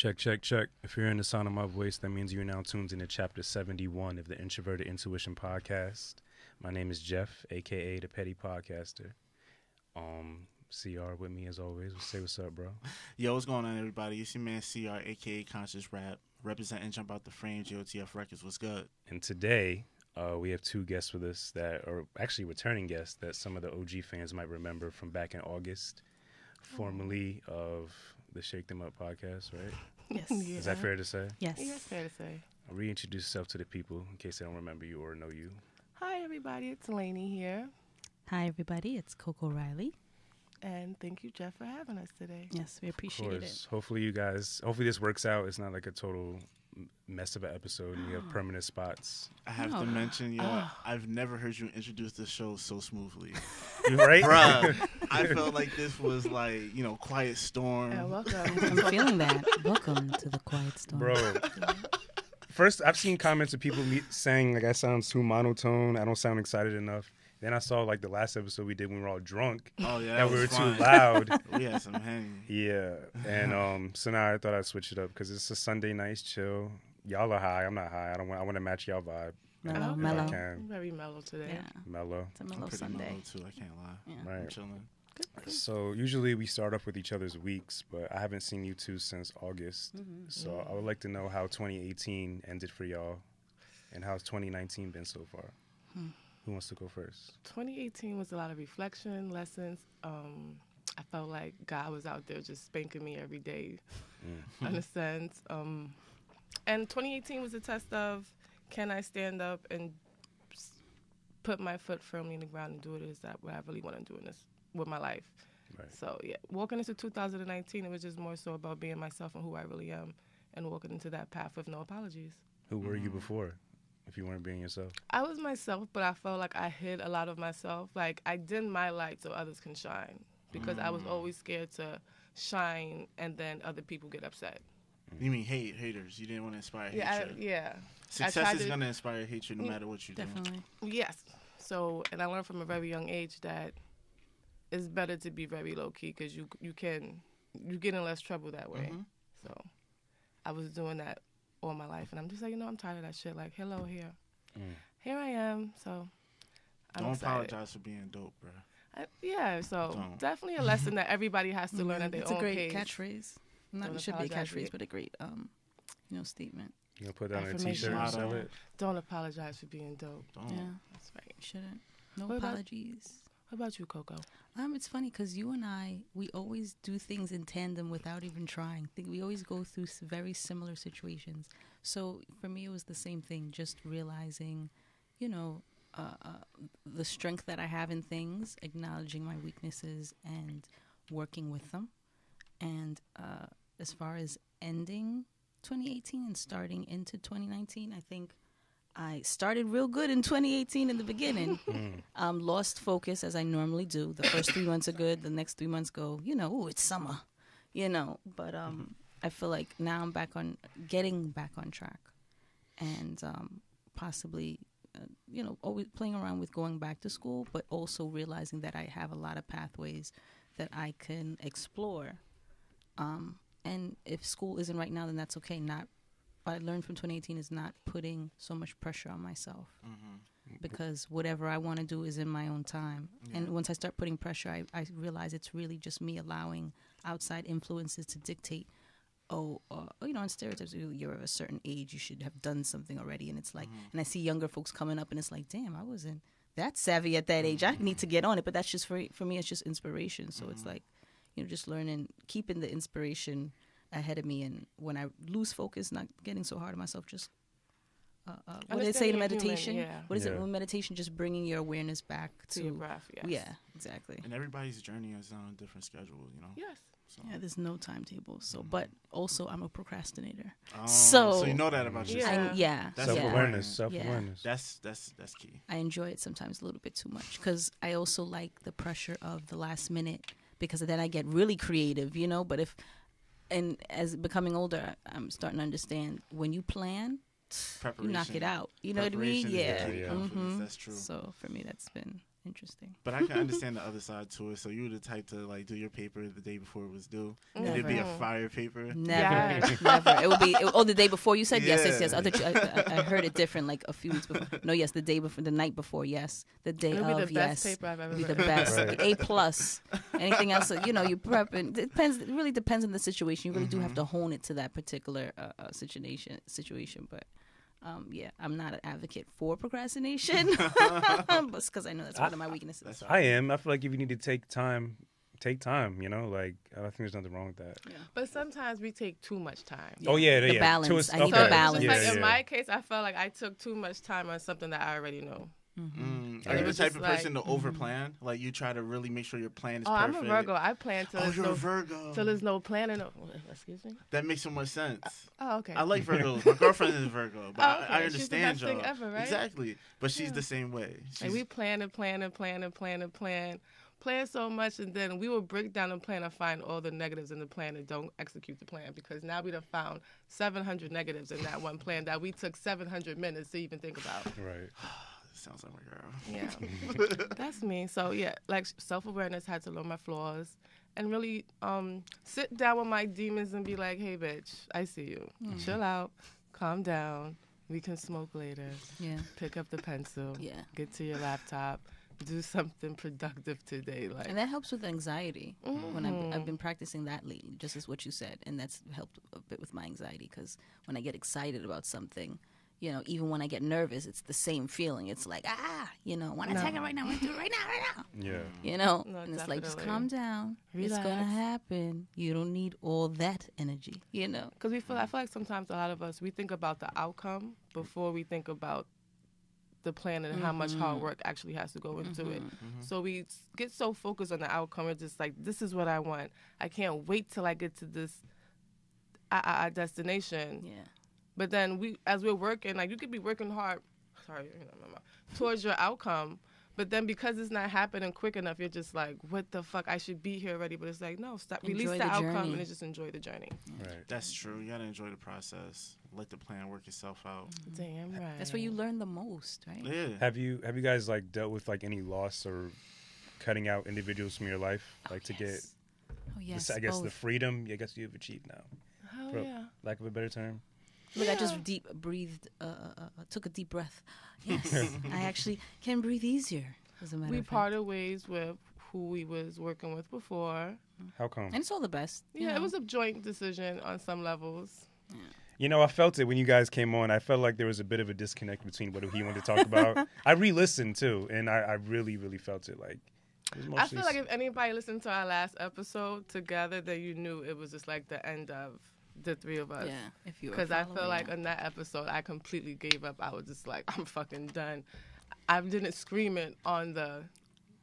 Check, check, check. If you're hearing the sound of my voice, that means you're now tuned into chapter 71 of the Introverted Intuition podcast. My name is Jeff, a.k.a. the Petty Podcaster. CR with me as always. Say what's up, bro. Yo, what's going on, everybody? It's your man CR, a.k.a. Conscious Rap, representing Jump Out the Frame, GOTF Records. What's good? And today, we have two guests with us that are actually returning guests that some of the OG fans might remember from back in August, formerly of the Shake Them Up podcast, right? Yes. Yeah. Is that fair to say? Yes. Yeah, it's fair to say. Reintroduce yourself to the people in case they don't remember you or know you. Hi, everybody. It's Lainey here. Hi, everybody. It's Coco Riley. And thank you, Jeff, for having us today. Yes, we appreciate it. Hopefully this works out. It's not like a total mess of an episode and you have permanent spots. I have to mention, I've never heard you introduce the show so smoothly. Right? Bruh, I felt like this was like, Quiet Storm. And welcome. I'm feeling that. Welcome to the Quiet Storm. Bro. First, I've seen comments of people saying like I sound too monotone. I don't sound excited enough. Then I saw like the last episode we did when we were all drunk. Oh yeah, that we were fun. too loud. We had some hanging. Yeah, and so now I thought I'd switch it up because it's a Sunday night chill. Y'all are high. I'm not high. I want to match y'all vibe. Mellow, if mellow. I can. Very mellow today. Yeah. Mellow. It's a mellow I'm pretty Sunday. mellow too. I can't lie. Yeah. Right. I'm chilling. Good. So usually we start off with each other's weeks, but I haven't seen you two since August. Mm-hmm. So I would like to know how 2018 ended for y'all, and how's 2019 been so far? Who wants to go first? 2018 was a lot of reflection, lessons. I felt like God was out there just spanking me every day, in a sense. And 2018 was a test of, can I stand up and put my foot firmly in the ground and do it? Is that what I really want to do in this with my life? Right. So, yeah, walking into 2019, it was just more so about being myself and who I really am and walking into that path with no apologies. Who were you before, if you weren't being yourself? I was myself, but I felt like I hid a lot of myself. Like, I dimmed my light so others can shine because I was always scared to shine and then other people get upset. You mean haters? You didn't want to inspire hatred. Yeah. Success is going to you hatred no matter what you do. Definitely. Yes. So, and I learned from a very young age that it's better to be very low-key because you get in less trouble that way. Mm-hmm. So I was doing that all my life. And I'm just like, I'm tired of that shit. Like, hello, here. Here I am. So I'm Don't excited. apologize for being dope, bro. So Don't. definitely a lesson that everybody has to learn at their It's own a great pace. catchphrase. Not Don't it should be a apologize for catchphrase, it. but a great statement. You gonna put that on a Affirmation. t-shirt and sell it? Don't apologize for being dope. Don't. Yeah, That's right. you shouldn't. No What about- apologies. What about you, Coco? It's funny because you and I, we always do things in tandem without even trying. We always go through very similar situations. So for me, it was the same thing, just realizing, the strength that I have in things, acknowledging my weaknesses and working with them. And as far as ending 2018 and starting into 2019, I think I started real good in 2018 in the beginning. Lost focus as I normally do. The first 3 months are good. The next 3 months go, it's summer, But I feel like now I'm getting back on track. And possibly, always playing around with going back to school, but also realizing that I have a lot of pathways that I can explore. And if school isn't right now, then that's okay. What I learned from 2018 is not putting so much pressure on myself because whatever I want to do is in my own time. Yeah. And once I start putting pressure, I realize it's really just me allowing outside influences to dictate, on stereotypes, you're of a certain age, you should have done something already. And it's like, and I see younger folks coming up and it's like, damn, I wasn't that savvy at that age. I need to get on it. But that's just for me, it's just inspiration. So it's like, just learning, keeping the inspiration ahead of me, and when I lose focus, not getting so hard on myself, just what did it say in meditation? What is it when meditation? Just bringing your awareness back to your breath. Yes. Yeah, exactly. And everybody's journey is on a different schedule, Yes. So. Yeah, there's no timetable. So, but also I'm a procrastinator. So you know that about yourself. That's Self-awareness. Self-awareness. That's key. I enjoy it sometimes a little bit too much because I also like the pressure of the last minute because then I get really creative, But as becoming older, I'm starting to understand when you plan, you knock it out. You know what I mean? Yeah. That's true. So for me, that's been interesting. But I can understand the other side to it. So you were the type to like do your paper the day before it was due. And it'd be a fire paper. Never, Yes. never. It would be the day before. You said yes. Yeah. I thought I heard it different, like a few weeks before. No, yes, the day before, the night before. Yes, the day It'll of. be the Yes, best paper I've ever be the read. best. Right. A+. Anything else, you prep. And it depends. It really depends on the situation. You really do have to hone it to that particular situation. But yeah, I'm not an advocate for procrastination, because I know that's one of my weaknesses. I am. I feel like if you need to take time. Like I think there's nothing wrong with that. Yeah. But sometimes we take too much time. Oh yeah, The yeah. balance. I need So the it's balance. just like Yeah, in yeah. my case, I felt like I took too much time on something that I already know. Are you it the was type just of person to like- overplan? Like you try to really make sure your plan is Oh, perfect. I'm a Virgo. I plan till Oh, there's you're a no Virgo. till there's no plan and no. Excuse me. That makes so much sense. Oh, okay. I like Virgos. My girlfriend is a Virgo, but Oh, I okay. She's the understand best thing y'all. ever, right? Exactly, but she's the same way. Like we plan so much, and then we will break down the plan and find all the negatives in the plan and don't execute the plan because now we done found 700 negatives in that one plan that we took 700 minutes to even think about. Right. Sounds like my girl. Yeah, that's me. So yeah, like self-awareness, had to learn my flaws and really sit down with my demons and be like, hey, bitch, I see you. Chill out, calm down. We can smoke later. Yeah. Pick up the pencil. Yeah. Get to your laptop. Do something productive today. Like, And that helps with anxiety. When I've been practicing that lately, just as what you said, and that's helped a bit with my anxiety because when I get excited about something, even when I get nervous, it's the same feeling. It's like, want to attack it right now, want to do it right now. Yeah. No, And it's like, just definitely. calm down. It's going to Relax. happen. You don't need all that energy, because I feel like sometimes a lot of us, we think about the outcome before we think about the plan and how much hard work actually has to go into it. So we get so focused on the outcome. It's just like, this is what I want. I can't wait till I get to this destination. Yeah. But then as we're working, like you could be working hard, towards your outcome. But then because it's not happening quick enough, you're just like, what the fuck? I should be here already. But it's like, no, stop. Enjoy Release the the outcome journey. and just enjoy the journey. Right. That's true. You gotta enjoy the process. Let the plan work itself out. Damn right. That's where you learn the most, right? Yeah. Have you guys like dealt with like any loss or cutting out individuals from your life, like to get, Oh, yes. I guess, the both. freedom? I guess you've achieved now, Hell for yeah. lack of a better term. Look, I just deep breathed, took a deep breath. Yes, I actually can breathe easier, as a matter We of fact. parted ways with who we was working with before. How come? And it's all the best. Yeah, it was a joint decision on some levels. I felt it when you guys came on. I felt like there was a bit of a disconnect between what he wanted to talk about. I re-listened too, and I really, really felt it. Like, it was I mostly feel like if anybody listened to our last episode together, then you knew it was just like the end of the three of us. Yeah, if you were Because I feel following, like yeah. in that episode, I completely gave up. I was just like, I'm fucking done. I didn't scream it on the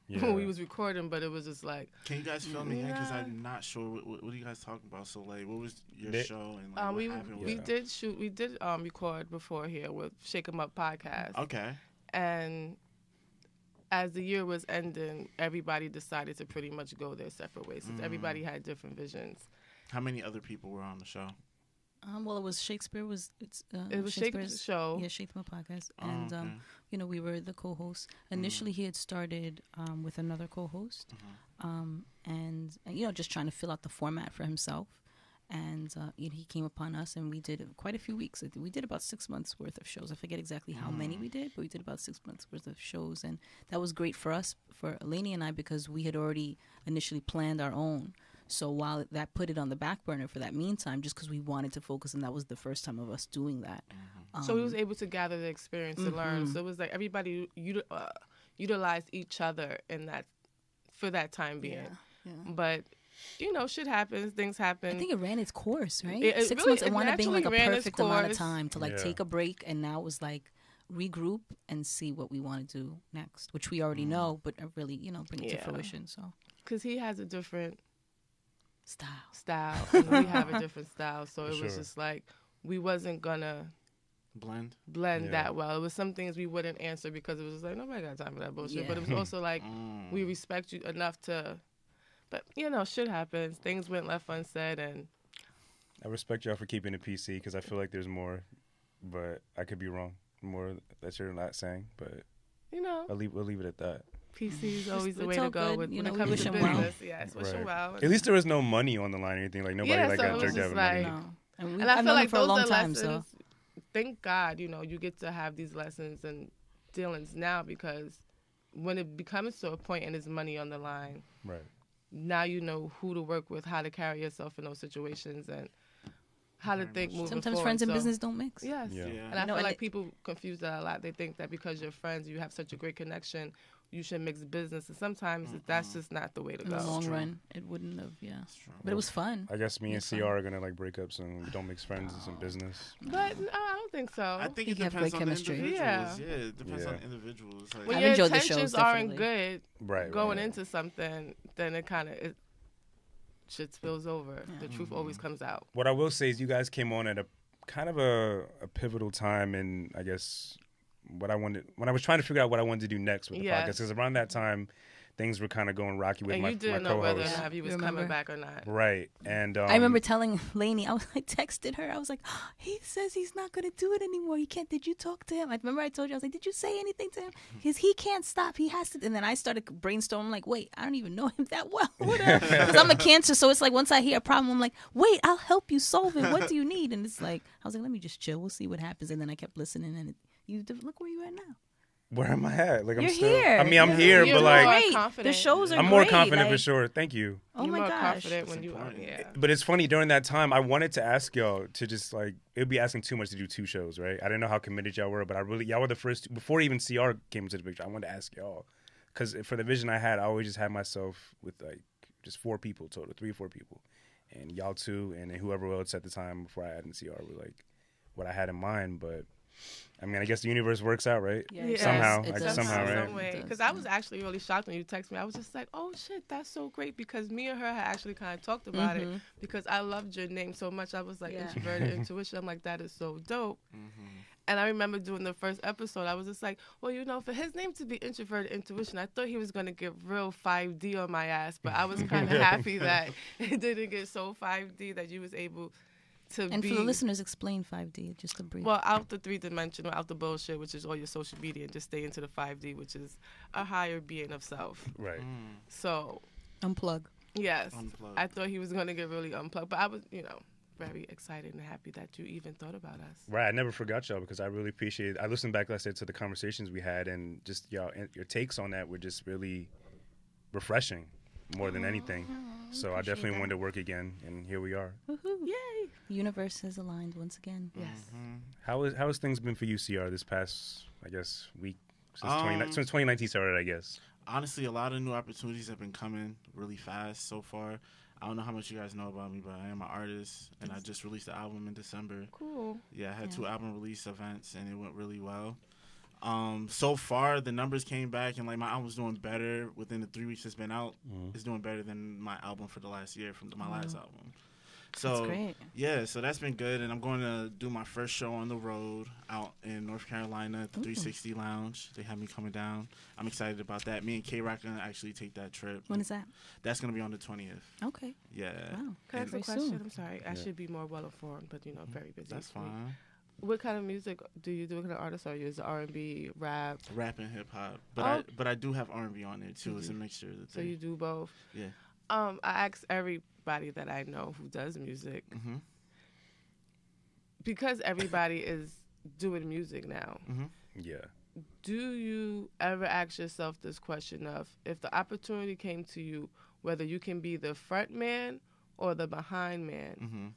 when we was recording, but it was just like. Can you guys fill me in? Because Yeah. I'm not sure what are you guys talking about. So like, what was your They- show and like, what happened? We with did record before here with Shake 'Em Up podcast. Okay. And as the year was ending, everybody decided to pretty much go their separate ways. Since everybody had different visions. How many other people were on the show? Well, it was Shakespeare. It was Shakespeare's Shakespeare's show. Yeah, Shake 'Em Up podcast, Oh, and okay. we were the co-hosts. Initially, he had started with another co-host, and just trying to fill out the format for himself. And he came upon us, and we did quite a few weeks. We did about 6 months worth of shows. I forget exactly how many we did, but we did about 6 months worth of shows, and that was great for us, for Lainey and I, because we had already initially planned our own. So while that put it on the back burner for that meantime, just because we wanted to focus, and that was the first time of us doing that. So we was able to gather the experience and learn. So it was like everybody utilized each other in that for that time being. Yeah. But shit happens, things happen. I think it ran its course, right? It 6 really- months. It it wound up being like a naturally ran its perfect amount of course. time to like Yeah. take a break, and now it was like regroup and see what we want to do next, which we already know, but really, bring it to Yeah. fruition. So because he has a different style. and we have a different style. So it was sure. just like we wasn't gonna Blend. blend Yeah. that well. It was some things we wouldn't answer because it was just like nobody got time for that bullshit. Yeah. But it was also like we respect you enough to. But shit happens. Things went left unsaid, and I respect y'all for keeping it PC because I feel like there's more, but I could be wrong. More that you're not saying, but we'll leave it at that. PC is always the It's way all to go good. with You when know, it we comes wish to him well. business. Yes, wish him well. At least there was no money on the line or anything. Like nobody Yeah, like so got it was jerked just out of like- money. No. And, And I I've feel known like him for a those long are time, lessons. so Thank God, you get to have these lessons and dealings now, because when it becomes to a point and there's money on the line, Right. now you know who to work with, how to carry yourself in those situations, and how to Very think much so. moving sometimes forward. friends and So, business don't mix. Yes. Yeah. Yeah. And I You know, feel and like it- people confuse that a lot. They think that because you're friends, you have such a great connection, you should mix business. And sometimes that's just not the way to In the go. long true. run, it wouldn't have. Yeah, That's true. but it was fun. I guess me and It's fun. CR are gonna like break up soon. We don't mix friends in business. But no, I don't think so. I think it You have depends great on chemistry. the individuals. Yeah. Yeah, it depends Yeah. on the individuals. Like, when I've your enjoyed the intentions shows, aren't definitely. good Right. going right. into something, then it kind of shit spills over. The truth always comes out. What I will say is you guys came on at a kind of a pivotal time in, I guess, when I was trying to figure out what I wanted to do next with the Yes. podcast, because around that time things were kind of going rocky with And my you didn't my know whether or co-host. not he was You coming remember? back or not. Right. And I remember telling Lainey, I was like, texted her. I was like, he says he's not going to do it anymore. He can't. Did you talk to him? I remember I told you, I was like, did you say anything to him? Because he can't stop. He has to. And then I started brainstorming, like, wait, I don't even know him that well. Because I'm a Cancer. So it's like once I hear a problem, I'm like, wait, I'll help you solve it. What do you need? And it's like, I was like, let me just chill. We'll see what happens. And then I kept listening. And look where you are now. where am I at? Like I'm You're still here. I mean, I'm You're here, You're but more like great. The confident. shows are I'm more great, confident for like- sure. Thank you. Oh You're my more gosh. confident when That's you are. important. Yeah. But it's funny, during that time, I wanted to ask y'all to just like, it'd be asking too much to do 2 shows, right? I didn't know how committed y'all were, but y'all were the first, before even CR came into the picture, I wanted to ask y'all. Because for the vision I had, I always just had myself with like just 4 people total, 3 or 4 people. And y'all 2, and then whoever else at the time before I added CR were like what I had in mind. But I mean, I guess the universe works out, right? Yeah, it Somehow, does. It like, does. somehow, right? Some way. It does, Because I was actually really shocked when you texted me. I was just like, oh shit, that's so great, because me and her had actually kind of talked about it, because I loved your name so much. I was like, Yeah. Introverted Intuition. I'm like, that is so dope. Mm-hmm. And I remember doing the first episode, I was just like, well, for his name to be Introverted Intuition, I thought he was going to get real 5D on my ass, but I was kind of happy that it didn't get so 5D that you was able to And be... for the listeners, explain 5D, just a brief. Well, out the 3-dimensional, out the bullshit, which is all your social media, and just stay into the 5D, which is a higher being of self. Right. So, Unplug. yes, Unplugged. I thought he was going to get really unplugged, but I was, very excited and happy that you even thought about us. Right, I never forgot y'all because I really appreciate it. I listened back, like I said, to the conversations we had, and just your takes on that were just really refreshing more than anything. So I definitely wanted to work again, and here we are. Woohoo. Yay! The universe has aligned once again. Yes. How has things been for you, CR, this past, I guess, week since, Um, since 2019 started, I guess? Honestly, a lot of new opportunities have been coming really fast so far. I don't know how much you guys know about me, but I am an artist, and I just released an album in December. Cool. Yeah, I had Yeah. 2 album release events, and it went really well. So far, the numbers came back, and like my album's doing better within the 3 weeks it's been out. It's doing better than my album for the last year from my last album. So That's great. yeah, so that's been good, and I'm going to do my first show on the road out in North Carolina at the 360 Lounge. They have me coming down. I'm excited about that. Me and K-Rock gonna actually take that trip. When is that? That's gonna be on the 20th. Okay. Yeah. Wow. Can I ask a Very question? soon. I'm sorry. I should be more well informed, but very busy. That's fine. What kind of music do you do? What kind of artist are you? Is it R&B, rap? Rap and hip hop, Oh. but I do have R&B on there too. It's a mixture of the So two. you do both? Yeah. I ask everybody that I know who does music, Mhm. because everybody is doing music now. Mhm. Yeah. Do you ever ask yourself this question of, if the opportunity came to you, whether you can be the front man or the behind man,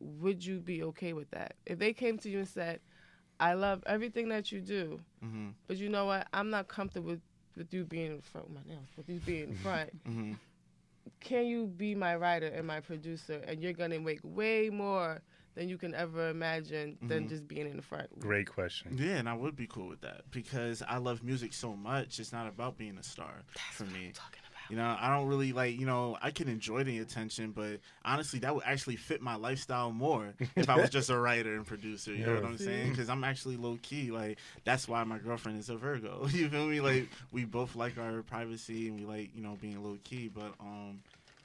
Mhm. would you be okay with that? If they came to you and said, I love everything that you do, Mhm. but you know what? I'm not comfortable with you being in front, with you being in front. Mhm. Can you be my writer and my producer, and you're gonna make way more than you can ever imagine than just being in the front? Great question. Yeah, and I would be cool with that because I love music so much. It's not about being a star for me. Talking about. You know, I don't really I can enjoy the attention, but honestly, that would actually fit my lifestyle more if I was just a writer and producer. You know what I'm saying? Because I'm actually low key. Like, that's why my girlfriend is a Virgo. You feel me? Like, we both like our privacy and we like, being low key. But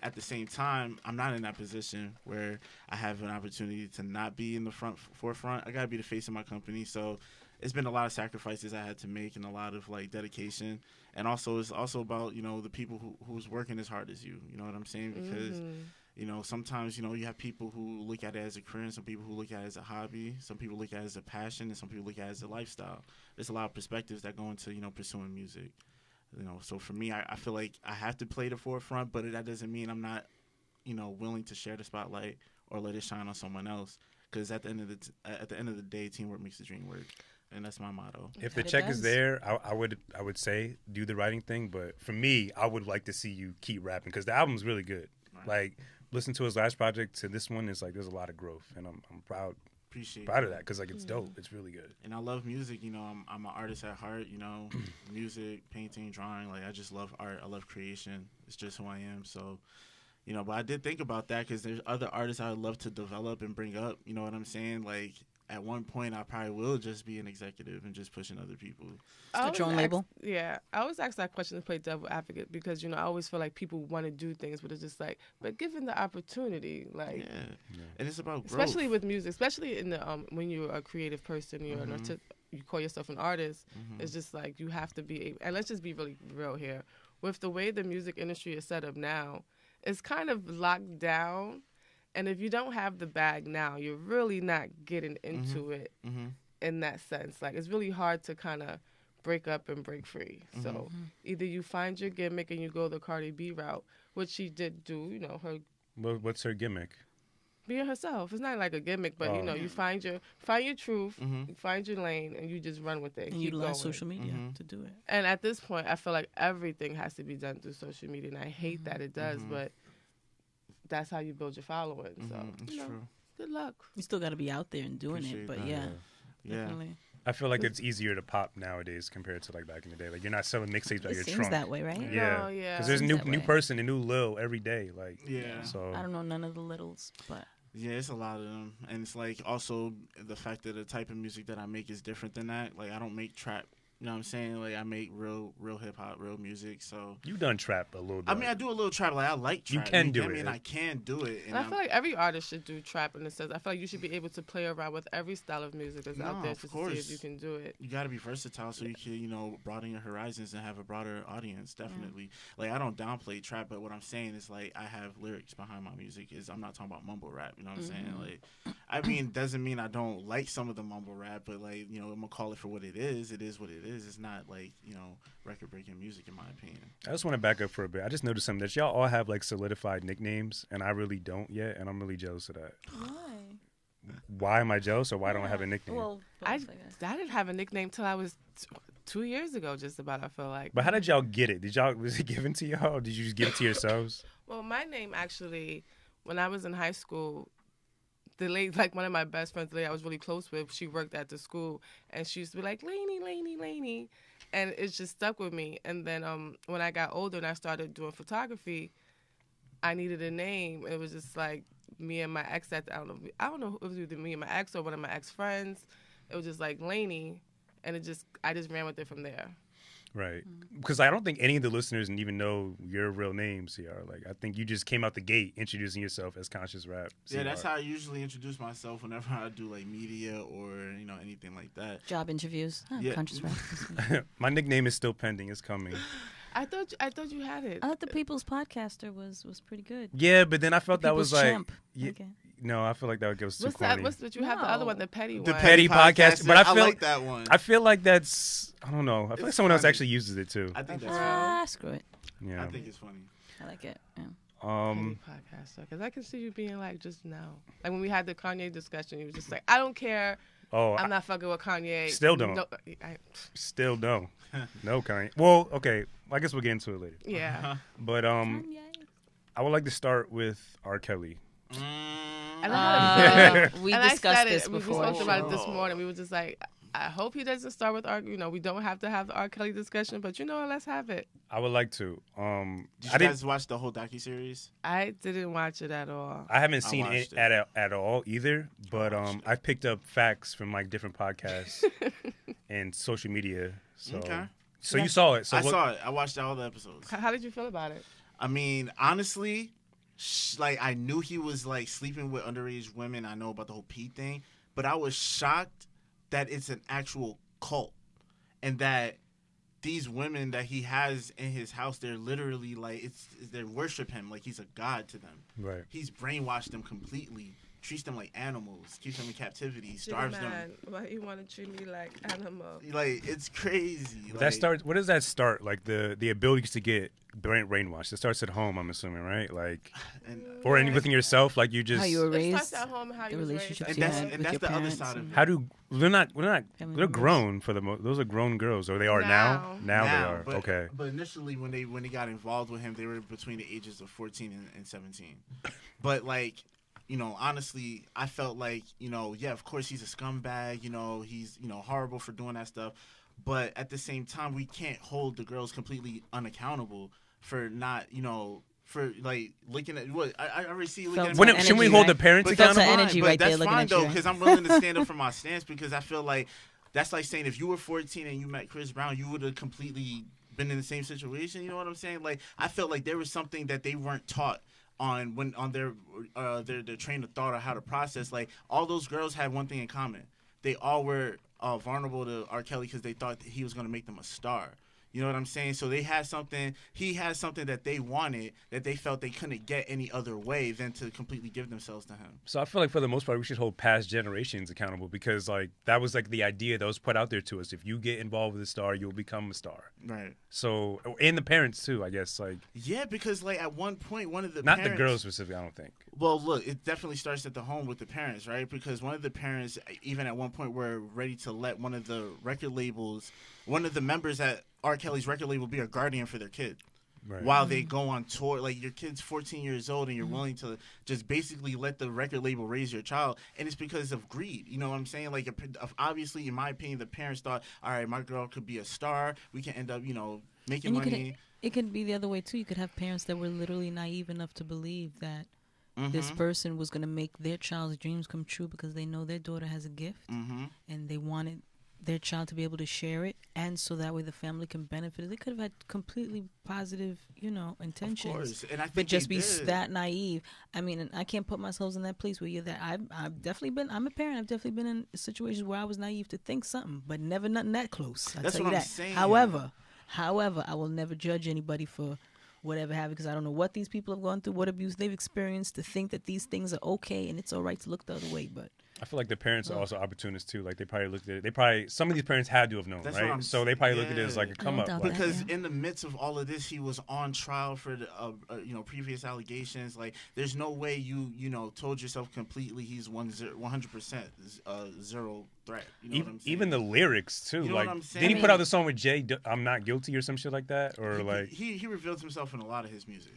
at the same time, I'm not in that position where I have an opportunity to not be in the forefront. I gotta be the face of my company. So it's been a lot of sacrifices I had to make and a lot of like dedication. And also it's also about, you know, the people who's working as hard as you. You know what I'm saying? Because you know, sometimes, you know, you have people who look at it as a career, some people who look at it as a hobby, some people look at it as a passion, and some people look at it as a lifestyle. There's a lot of perspectives that go into, you know, pursuing music. You know, so for me, I feel like I have to play the forefront, but that doesn't mean I'm not, you know, willing to share the spotlight or let it shine on someone else. Because at the end of the day, teamwork makes the dream work, and that's my motto. If the check is there, I would say do the writing thing. But for me, I would like to see you keep rapping because the album's really good. Right. Like listen to his last project to this one, it's like there's a lot of growth, and I'm proud. Proud of that because like it's dope. It's really good. And I love music. You know, I'm an artist at heart. You know, music, painting, drawing. Like I just love art. I love creation. It's just who I am. So, you know, but I did think about that because there's other artists I would love to develop and bring up. You know what I'm saying? Like at one point, I probably will just be an executive and just pushing other people. Start your own label. Yeah, I always ask that question to play devil advocate because, you know, I always feel like people want to do things, but it's just like, but given the opportunity, like, yeah. And it's about growth. Especially with music, especially in the when you're a creative person, you're an artist, you call yourself an artist. It's just like you have to be able, and let's just be really real here. With the way the music industry is set up now, it's kind of locked down. And if you don't have the bag now, you're really not getting into it in that sense. Like, it's really hard to kind of break up and break free. So either you find your gimmick and you go the Cardi B route, which she did do, you know, her. What's her gimmick? Being herself. It's not like a gimmick, but, you know, you find your truth, you find your lane, and you just run with it. And utilize social media to do it. And at this point, I feel like everything has to be done through social media, and I hate that it does, but that's how you build your following. So, you know, true. Good luck. You still got to be out there and doing it, but definitely. I feel like it's easier to pop nowadays compared to like back in the day. Like you're not selling mixtapes out your It seems trunk. that way, right? Yeah, No, yeah. because there's new person, a new Lil every day. Like so I don't know none of the littles, but yeah, it's a lot of them, and it's like also the fact that the type of music that I make is different than that. Like I don't make trap. You know what I'm saying? Like I make real hip hop, real music. So you done trap a little bit. I mean, I do a little trap. Like I like trap. You can do it. I mean, I can do it. And I feel like every artist should do trap in a sense. I feel like you should be able to play around with every style of music that's out there to see if you can do it. You got to be versatile so you can, you know, broaden your horizons and have a broader audience. Definitely. Like I don't downplay trap, but what I'm saying is like I have lyrics behind my music. I'm not talking about mumble rap. You know what I'm saying? Like, I mean, doesn't mean I don't like some of the mumble rap, but like, you know, I'm gonna call it for what it is. It is what it is. It's not like, you know, record-breaking music, in my opinion. I just want to back up for a bit. I just noticed something that y'all all have like solidified nicknames, and I really don't yet, and I'm really jealous of that. Why am I jealous, or why don't I have a nickname? Well, I didn't have a nickname till I was 2 years ago, just about. I feel like. But how did y'all get it? Was it given to y'all? Or did you just give it to yourselves? Well, my name actually, when I was in high school, the lady, like one of my best friends, the lady I was really close with, she worked at the school, and she used to be like, Lainey. And it just stuck with me. And then when I got older and I started doing photography, I needed a name. It was just like me and my ex I don't know if it was either me and my ex or one of my ex friends. It was just like Lainey, and I just ran with it from there. Right. Because I don't think any of the listeners even know your real name, CR. Like, I think you just came out the gate introducing yourself as Conscious Rap. CR. Yeah, that's how I usually introduce myself whenever I do, like, media or, you know, anything like that. Job interviews. Conscious Rap. My nickname is still pending. It's coming. I thought you had it. I thought the People's Podcaster was pretty good. Yeah, but then I felt that was like... Champ. Yeah, okay. No, I feel like that was too corny. What's that? You have the other one, the petty one. The petty podcast. But I like that one. I feel like that's, I don't know. I feel like someone else actually uses it too. I think that's funny. Screw it. Yeah. I think it's funny. I like it. Yeah. Petty podcaster, because I can see you being like just now, like when we had the Kanye discussion, you was just like, I don't care. I'm not fucking with Kanye. Still don't. Still don't. No Kanye. Well, okay. I guess we'll get into it later. Yeah. But I would like to start with R. Kelly. We discussed this before. We talked about it this morning. We were just like, I hope he doesn't start with R. You know, we don't have to have the R. Kelly discussion, but you know what? Let's have it. I would like to. Did you guys watch the whole docuseries? I didn't watch it at all. I haven't seen it at all either, but I picked up facts from like different podcasts and social media. So, so you saw it. So I saw it. I watched all the episodes. How did you feel about it? I mean, honestly, like I knew he was like sleeping with underage women. I know about the whole Pete thing, but I was shocked that it's an actual cult, and that these women that he has in his house, they're literally like they worship him like he's a god to them. Right. He's brainwashed them completely. Treats them like animals, keeps them in captivity, starves them. Why you want to treat me like animal? Like, it's crazy. That starts. What does that start? Like the ability to get brainwashed. It starts at home, I'm assuming, right? Like, or within yourself. Like you just how you were It raised, starts at home, how the you was raised. relationships And you that's- had and with that's your the other parents. side of and- it. how do they're not Family they're members. grown for the most. Those are grown girls, or they are now. Now they are. But, Okay. But initially, when they got involved with him, they were between the ages of 14 and 17. But like, you know, honestly, I felt like, you know, yeah, of course he's a scumbag. You know, he's, you know, horrible for doing that stuff. But at the same time, we can't hold the girls completely unaccountable for not, you know, for like looking at what I already see you looking at. Felt me. that Shouldn't we energy, hold right? the parents But Felt that's that accountable? fine, energy but right that's there looking fine at you, though, right? because I'm willing to stand up for my stance, because I feel like that's like saying if you were 14 and you met Chris Brown, you would have completely been in the same situation. You know what I'm saying? Like, I felt like there was something that they weren't taught on their train of thought or how to process. Like, all those girls had one thing in common: they all were vulnerable to R. Kelly because they thought that he was going to make them a star. You know what I'm saying? So they had something. He had something that they wanted, that they felt they couldn't get any other way than to completely give themselves to him. So I feel like for the most part, we should hold past generations accountable, because like that was like the idea that was put out there to us. If you get involved with a star, you'll become a star. Right. So, and the parents too, I guess. Like, Yeah, because like at one point, one of the not parents, the girls specifically, I don't think. Well, look, it definitely starts at the home with the parents, right? Because one of the parents, even at one point, were ready to let one of the record labels, one of the members at R. Kelly's record label, be a guardian for their kid. Right. While they go on tour. Like, your kid's 14 years old and you're willing to just basically let the record label raise your child, and it's because of greed. You know what I'm saying? Like, obviously, in my opinion, the parents thought, all right, my girl could be a star. We can end up, you know, making And money. it could be the other way too. You could have parents that were literally naive enough to believe that this person was going to make their child's dreams come true because they know their daughter has a gift and they wanted their child to be able to share it, and so that way the family can benefit. They could have had completely positive, you know, intentions, Of course. And I think but just they be did. that naive. I mean, and I can't put myself in that place where you're that. I've definitely been. I'm a parent. I've definitely been in situations where I was naive to think something, but never nothing that close. I'll That's tell what you I'm that. saying. However, I will never judge anybody for whatever happened, because I don't know what these people have gone through, what abuse they've experienced, to think that these things are okay and it's all right to look the other way. But I feel like the parents are also opportunists too. Like, they probably looked at it. Some of these parents had to have known, That's what right? I'm So they probably looked at it yeah. as like a come up. doubt Like, that. Because Yeah. in the midst of all of this, he was on trial for the previous allegations. Like, there's no way you told yourself completely he's 100% zero threat. You know what I'm saying? even the lyrics too. You know like, what I'm did saying? he put out the song with Jay? I'm not guilty or some shit like that, or like he revealed himself in a lot of his music.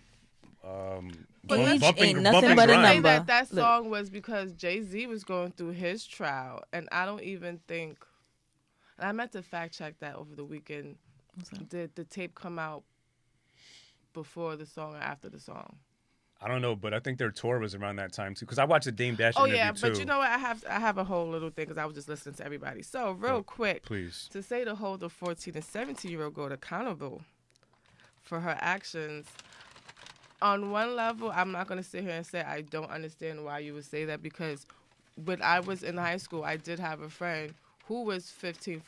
Age ain't nothing bumping but a grind. Say number. that Look. song was because Jay-Z was going through his trial, and I don't even think. And I meant to fact check that over the weekend. Did the tape come out before the song or after the song? I don't know, but I think their tour was around that time too. Because I watched the Dame Dash Oh interview yeah, too. but you know what? I have a whole little thing because I was just listening to everybody. So real quick, Please. to say to hold a 14 and 17-year-old girl accountable for her actions. On one level, I'm not going to sit here and say I don't understand why you would say that, because when I was in high school, I did have a friend who was 15,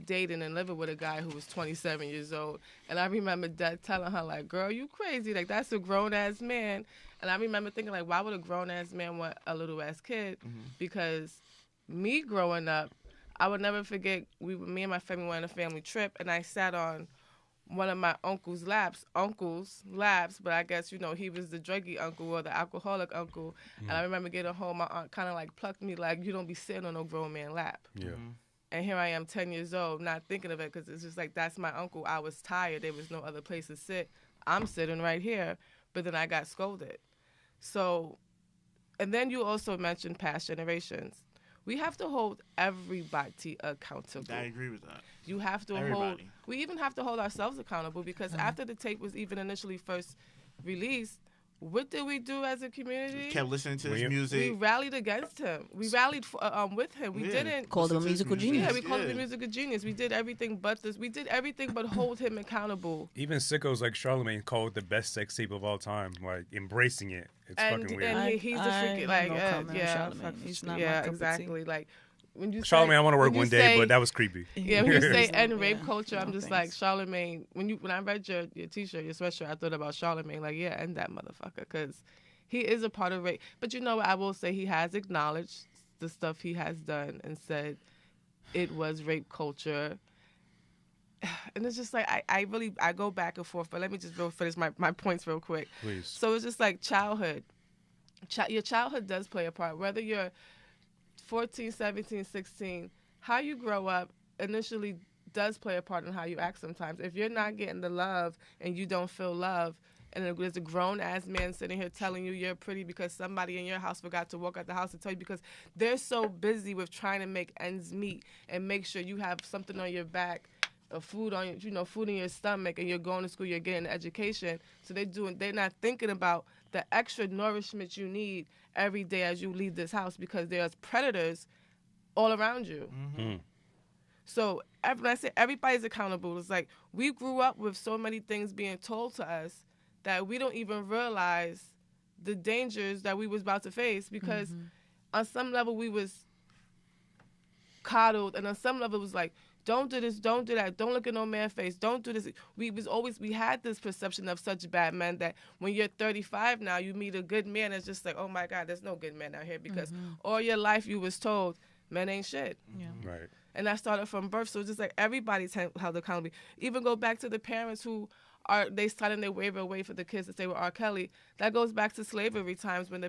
dating and living with a guy who was 27 years old. And I remember Dad telling her, like, girl, you crazy. Like, that's a grown-ass man. And I remember thinking, like, why would a grown-ass man want a little-ass kid? Because me growing up, I would never forget, me and my family went on a family trip, and I sat on one of my uncle's laps, but I guess, he was the druggy uncle or the alcoholic uncle. And I remember getting home, my aunt kind of like plucked me, like, you don't be sitting on no grown man lap. Yeah. And here I am 10 years old, not thinking of it, because it's just like, that's my uncle. I was tired. There was no other place to sit. I'm sitting right here. But then I got scolded. So, and then you also mentioned past generations. We have to hold everybody accountable. I agree with that. You have to Everybody. we even have to hold ourselves accountable, because after the tape was even initially first released, what did we do as a community? Kept listening to his We music. rallied against him. We rallied with him. We didn't Called him a listen to musical his music. genius. Yeah, we called him a musical genius. We did everything but this. We did everything but hold him accountable. Even sickos like Charlemagne called it the best sex tape of all time. Like, embracing it. It's fucking weird. And he's a freaking I like have no comment on yeah, Charlemagne. He's not my yeah, cup of tea. exactly. Like, when you Charlamagne, say, I want to work when you one day, say- but that was creepy. Yeah, when you say So, end rape yeah. culture, I'm No, just thanks. like Charlamagne. When I read your T-shirt, your sweatshirt, I thought about Charlamagne. Like, yeah, end that motherfucker, because he is a part of rape. But you know what? I will say he has acknowledged the stuff he has done and said it was rape culture. And it's just like I really go back and forth. But let me just finish my points real quick. Please. So it's just like childhood. Your childhood does play a part, whether you're 14, 17, 16. How you grow up initially does play a part in how you act sometimes. If you're not getting the love and you don't feel love, and there's a grown-ass man sitting here telling you you're pretty because somebody in your house forgot to walk out the house and tell you, because they're so busy with trying to make ends meet and make sure you have something on your back, food in your stomach, and you're going to school, you're getting an education. So they're not thinking about the extra nourishment you need every day as you leave this house, because there's predators all around you. Mm. So when I say everybody's accountable, it's like we grew up with so many things being told to us that we don't even realize the dangers that we was about to face, because on some level we was coddled, and on some level it was like, don't do this, don't do that, don't look at no man's face, don't do this. We had this perception of such bad men that when you're 35 now, you meet a good man, it's just like, oh my God, there's no good man out here, because all your life you was told men ain't shit. Yeah. Right. And that started from birth. So it's just like everybody's held accountable. Even go back to the parents who they starting their waiver away for the kids to stay with R. Kelly. That goes back to slavery times when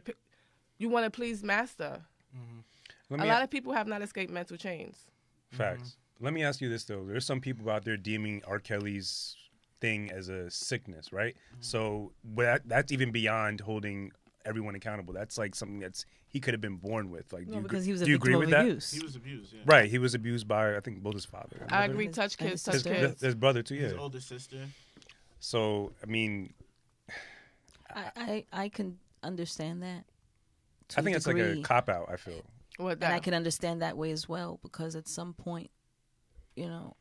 you want to please master. A lot of people have not escaped mental chains. Facts. Let me ask you this though. There's some people out there deeming R. Kelly's thing as a sickness, right? So that's even beyond holding everyone accountable. That's like something he could have been born with. Like, No, because he was a do you victim agree of with that? abuse. He was abused. Yeah. Right. He was abused by, I think, both his father. and I mother. agree. Touch And kids, his touch sister. kids. His brother too. His Yeah. older sister. So I mean, I can understand that. to I think a it's like a degree. cop out. I feel. What And I that? can understand that way as well, because at some point,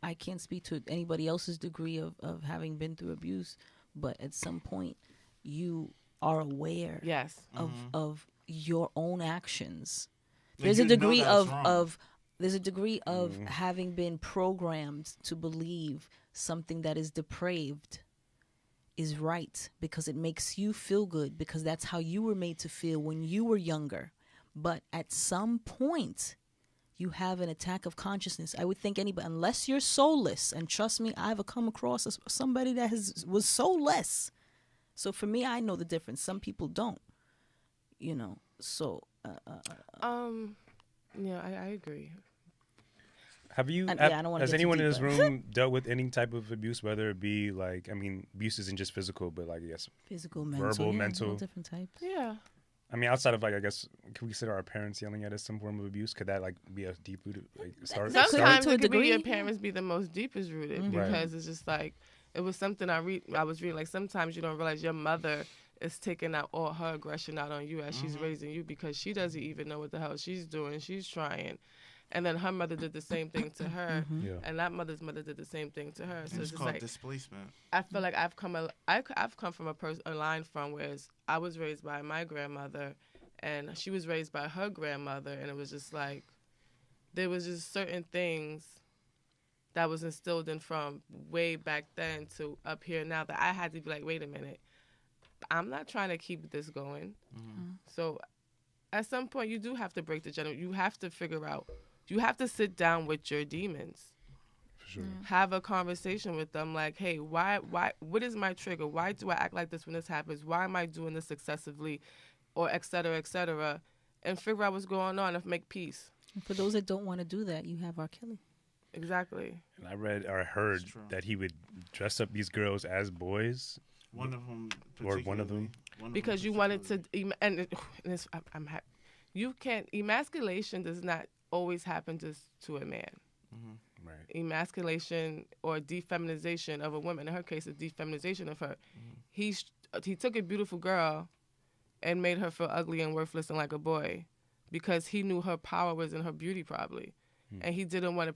I can't speak to anybody else's degree of having been through abuse, but at some point, you are aware Yes. of your own actions. Like, There's a you know degree that's wrong. of having been programmed to believe something that is depraved is right because it makes you feel good, because that's how you were made to feel when you were younger. But at some point, you have an attack of consciousness. I would think anybody, unless you're soulless, and trust me, I've come across somebody that was soulless. So for me, I know the difference. Some people don't. So Yeah, I agree. Have you? And, yeah, I don't wanna has get too anyone in deep, this but- room dealt with any type of abuse? Whether it be like, I mean, abuse isn't just physical, but like, I guess, physical, mental, Verbal, all mental. different types. Yeah. I mean, outside of like, I guess, can we consider our parents yelling at us some form of abuse? Could that like be a deep rooted start? That could Sometimes to a it could be your degree, parents be the most deepest rooted, Mhm. Right. because it's just like it was something I was reading, like sometimes you don't realize your mother is taking out all her aggression out on you as she's raising you, because she doesn't even know what the hell she's doing. She's trying. And then her mother did the same thing to her, Yeah. and that mother's mother did the same thing to her. So It's it's just called like displacement. I feel like I've come from a line from whereas I was raised by my grandmother, and she was raised by her grandmother, and it was just like there was just certain things that was instilled in from way back then to up here now that I had to be like, wait a minute, I'm not trying to keep this going. So at some point you do have to break the general. You have to figure out. You have to sit down with your demons. For sure. Have a conversation with them like, hey, why what is my trigger? Why do I act like this when this happens? Why am I doing this excessively, or et cetera, and figure out what's going on and make peace. And for those that don't want to do that, you have R. Kelly. Exactly. And I read or heard That's true. that he would dress up these girls as boys. One of them, Or one of them. Because you wanted to you can't, emasculation does not always happen to a man. Right. Emasculation or defeminization of a woman, in her case, a defeminization of her. He took a beautiful girl and made her feel ugly and worthless and like a boy because he knew her power was in her beauty probably. And he didn't want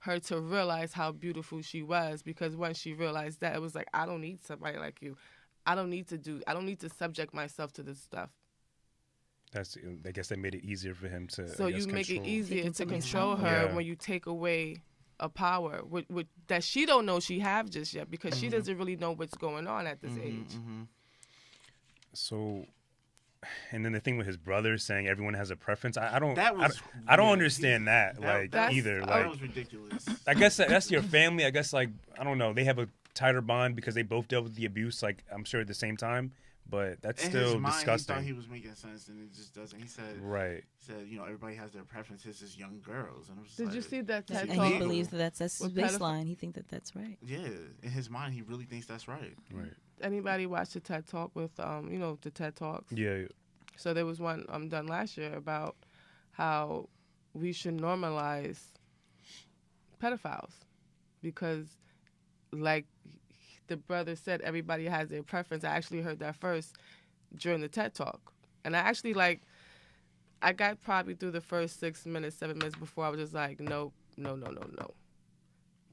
her to realize how beautiful she was, because once she realized that, it was like, I don't need somebody like you. I don't need to subject myself to this stuff. I guess that made it easier for him to. So you make it easier to control her when you take away a power that she don't know she have just yet, because she doesn't really know what's going on at this age. So, and then the thing with his brother saying everyone has a preference, I don't understand that either. That was ridiculous. I guess that's your family. I guess, like, I don't know, they have a tighter bond because they both dealt with the abuse, like, I'm sure at the same time. But that's in still his mind, disgusting. He thought he was making sense, and it just doesn't. He said, everybody has their preferences as young girls. And did you see that TED and Talk? he believes that's his baseline. He thinks that's right. Yeah, in his mind, he really thinks that's right. Right. Anybody watch the TED Talk with, the TED Talks? Yeah. So there was one done last year about how we should normalize pedophiles because, like the brother said, everybody has their preference. I actually heard that first during the TED Talk. And I actually, I got probably through the first 6 minutes, 7 minutes before I was just like, no.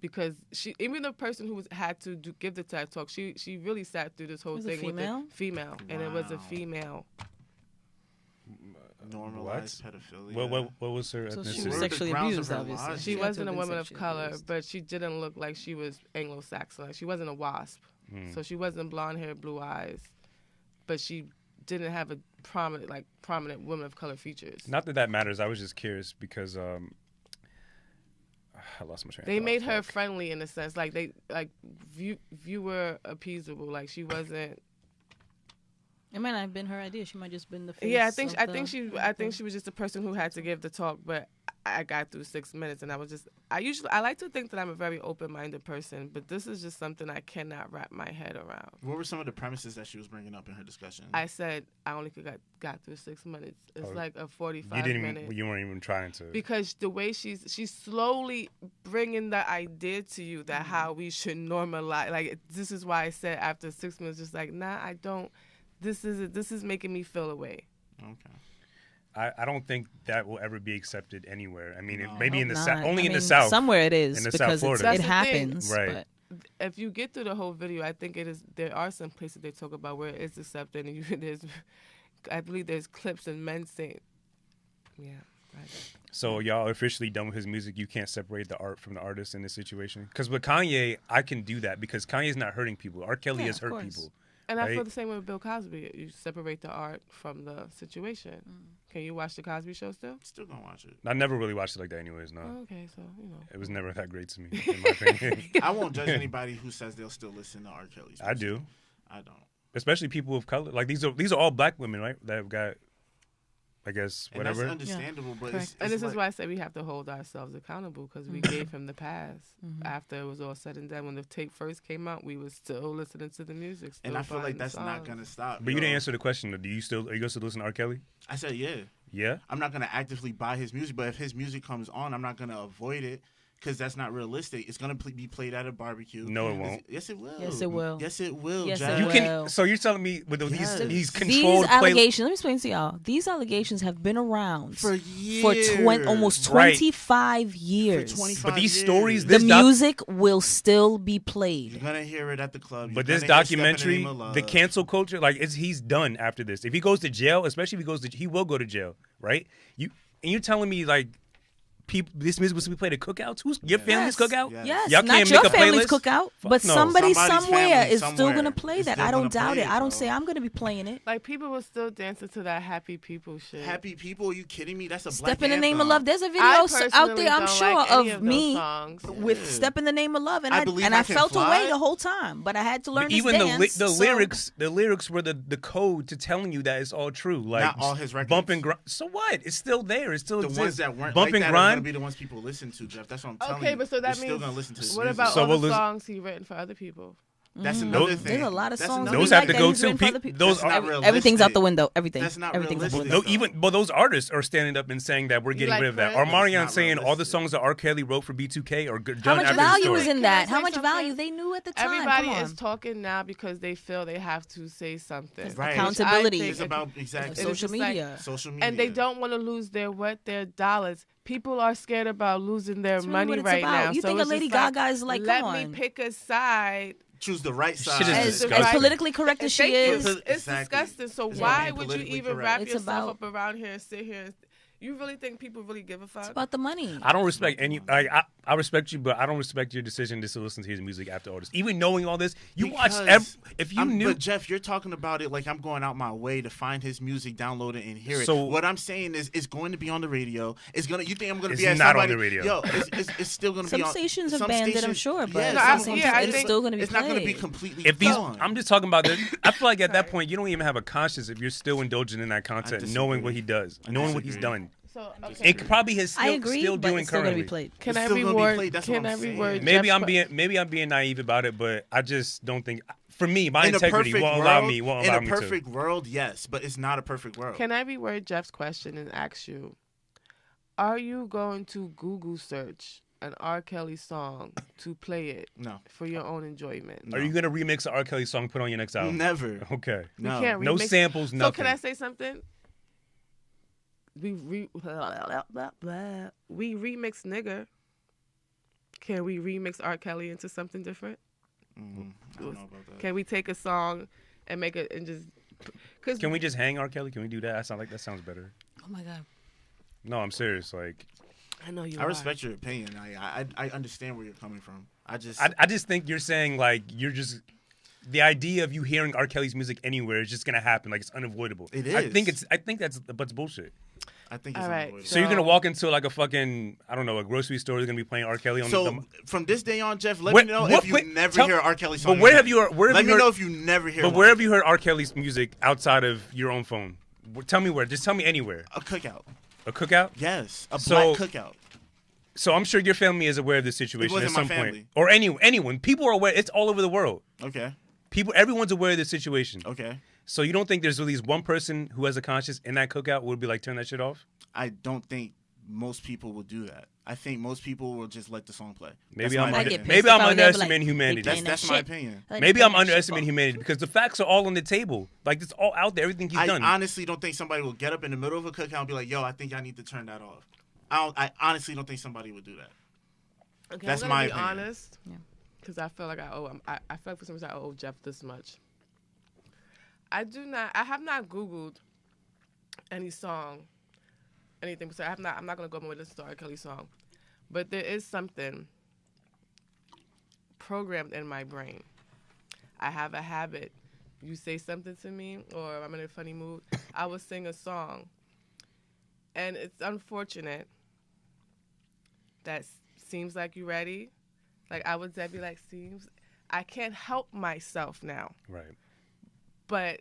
Because even the person who had to give the TED Talk, she really sat through this whole thing with a female. Wow. And it was a female. Normalized pedophilia. What was her ethnicity? She was sexually abused, obviously. She wasn't a woman of color, but she didn't look like she was Anglo-Saxon. Like, she wasn't a WASP. So she wasn't blonde hair, blue eyes. But she didn't have a prominent woman of color features. Not that matters. I was just curious because I lost my train of thought. They made her friendly in a sense. Like, viewer appeasable. Like, she wasn't. It might not have been her idea. She might just been the face. Yeah, I think she was just the person who had to give the talk. But I got through 6 minutes, and I like to think that I'm a very open-minded person, but this is just something I cannot wrap my head around. What were some of the premises that she was bringing up in her discussion? I said I only got through 6 minutes. It's like a 45-minute. You weren't even trying to. Because the way she's slowly bringing the idea to you that how we should normalize. Like, this is why I said after 6 minutes, just like, nah, I don't. This is making me feel away. Okay. I don't think that will ever be accepted anywhere. I mean, No, maybe in the South, in the South. Somewhere it is in the because South Florida. it happens. Right. But if you get through the whole video, I think it is. There are some places they talk about where it's accepted, and I believe there's clips and men saying, yeah. Right. So y'all officially done with his music? You can't separate the art from the artist in this situation? Because with Kanye, I can do that because Kanye's not hurting people. R. Kelly has hurt people. And I feel the same way with Bill Cosby. You separate the art from the situation. Can you watch the Cosby Show still? Still gonna watch it. I never really watched it like that anyways, no. Oh, okay, so, It was never that great to me, in my opinion. I won't judge anybody who says they'll still listen to R. Kelly's music. I do. I don't. Especially people of color. Like, these are all black women, right? That have got, I guess, whatever. And that's understandable, but it's and this is why I say we have to hold ourselves accountable because we gave him the pass. After it was all said and done, when the tape first came out, we was still listening to the music. And I feel like that's not gonna stop. But you didn't answer the question. Are you gonna still listen to R. Kelly? I said yeah. Yeah. I'm not gonna actively buy his music, but if his music comes on, I'm not gonna avoid it. Because that's not realistic. It's gonna be played at a barbecue. No, it won't. Yes, it will. Yes, it will. Yes, it will. Yes, Jeff. it will. So you're telling me with these controlled these allegations? Let me explain to y'all. These allegations have been around for years, for almost 25 years. For 25 but these years. stories, the music will still be played. You're gonna hear it at the club. But this documentary, the cancel culture, like he's done after this. If he goes to jail, especially if he will go to jail, right? You're telling me like. This music was to be played at cookouts? Your family's cookout? Yes, y'all not can't your make a family's playlist? cookout, but no. somebody Somebody's somewhere family is still going to somewhere play is that. still I don't gonna doubt play it. it, I don't bro. say I'm going to be playing it. Like, people will still dancing to that happy people shit. Happy people? Are you kidding me? That's a Step black in the Name of anthem. Love. There's a video out there, I'm sure, like of me with Step in the Name of Love, and I felt away the whole time, but I had to learn this dance. The lyrics were the code to telling you that it's all true. Like, not all his records. Bump and grind. So what? It's still there. It still exists. The ones that weren't Bump like and that grind. are going to be the ones people listen to, Jeff. That's what I'm telling you. Okay, but so that You're means still gonna listen to his what music. about So all we'll the listen- songs he written for other people? That's another thing. There's a lot of songs. Those like have to that go he's too. written for other people. Those That's not realistic. Everything's out the window. That's not everything's out the realistic. window. No, those artists are standing up and saying that we're getting like rid of that. Prince? Or Marion It's not saying all the realistic. songs that R. Kelly wrote for B2K are done How much after the value story. is in Can I that? say How much something? value they knew at the time? Everybody Come on. is talking now because they feel they have to say something. Right. Accountability. Which I It's think about exactly It's social just like- media. social media. And they don't want to lose their dollars. People are scared about losing their That's really money what it's right about. now. You so think a it's Lady just Gaga is like, let come me on. pick a side choose the right side. Shit is As disgusting. politically correct as she Thank you. is, It's Exactly. disgusting. So It's why being would you politically even correct. wrap It's yourself about- up around here and sit here? You really think people really give a fuck? it's about the money. I don't respect any. Like I respect you, but I don't respect your decision to listen to his music after all this. Even knowing all this, you watched. If you knew, but Jeff, you're talking about it like I'm going out my way to find his music, download it, and hear it. So- What I'm saying is, it's going to be on the radio. It's gonna. You think I'm gonna It's be at not on somebody? the radio. Yo, it's still gonna Some be on. stations have some banned it, I'm stations- sure, but yeah, at the some- same time, I it's think still gonna be It's not gonna be played. completely if these, gone. I'm just talking about that. I feel like at that Right. point, you don't even have a conscience if you're still indulging in that content, knowing what he does, I knowing what he's disagree. done. So okay. It probably is still, I agree, still but doing it's still gonna currently. be played. Can It's I still gonna be reword? played, that's Can what I I'm saying. reword? Maybe Jeff's I'm being naive about it, but I just don't think. For me, my in a integrity perfect won't world, allow me. Won't in allow a me perfect world, yes, but it's not a perfect world. Can I reword Jeff's question and ask you, are you going to Google search an R. Kelly song to play it No, for your own enjoyment? to. Are you gonna remix an R. Kelly song, put on your next album? never. Okay. No. We can't No remix- samples, So nothing. can I say something? We remix nigga. Can we remix R. Kelly into something different? I don't know about that. Can we take a song and make it and just? Cause Can we just hang R. Kelly? Can we do that? That sounds better. Oh my god. No, I'm serious. Like, I know you. I are. respect your opinion. I understand where you're coming from. I just I just think you're saying like you're just the idea of you hearing R. Kelly's music anywhere is just gonna happen. Like it's unavoidable. It I think is. that's bullshit. I think it's All right, unavoidable. So you're gonna walk into like a fucking a grocery store. They're gonna be playing R. Kelly on So the. from this day on, Jeff, let What- me know what- if you wait, never tell- hear R. Kelly song. But where again. have you where have Let you me heard, know if you never hear. But one where have again. you heard R. Kelly's music outside of your own phone? Tell me where. Just tell me anywhere. A cookout. A cookout. Yes, a So- black cookout. So I'm sure your family is aware of this situation wasn't at some my point, family. or anyone. People are aware. It's all over the world. Okay, Everyone's aware of this situation. okay. So you don't think there's at least one person who has a conscience in that cookout would be like, turn that shit off? I don't think most people will do that. I think most people will just let the song play. Maybe That's I'm my I get opinion. pissed maybe if I'm I were there, but, underestimating humanity. they playing That's that my shit. opinion. Like, Maybe turn I'm that shit underestimating off. humanity because the facts are all on the table. Like it's all out there. Everything he's I done. honestly don't think somebody will get up in the middle of a cookout and be like, "Yo, I think I need to turn that off." I honestly don't think somebody would do that. Okay, That's I'm gonna my be opinion. honest. Yeah. Because I feel like I owe. I feel like for some reason I owe Jeff this much. I have not Googled any song, anything. So I'm not gonna go and listen to R. Kelly song, but there is something programmed in my brain. I have a habit. You say something to me, or I'm in a funny mood, I will sing a song, and it's unfortunate that seems like you ready. Like I would be like, seems. I can't help myself now. Right. But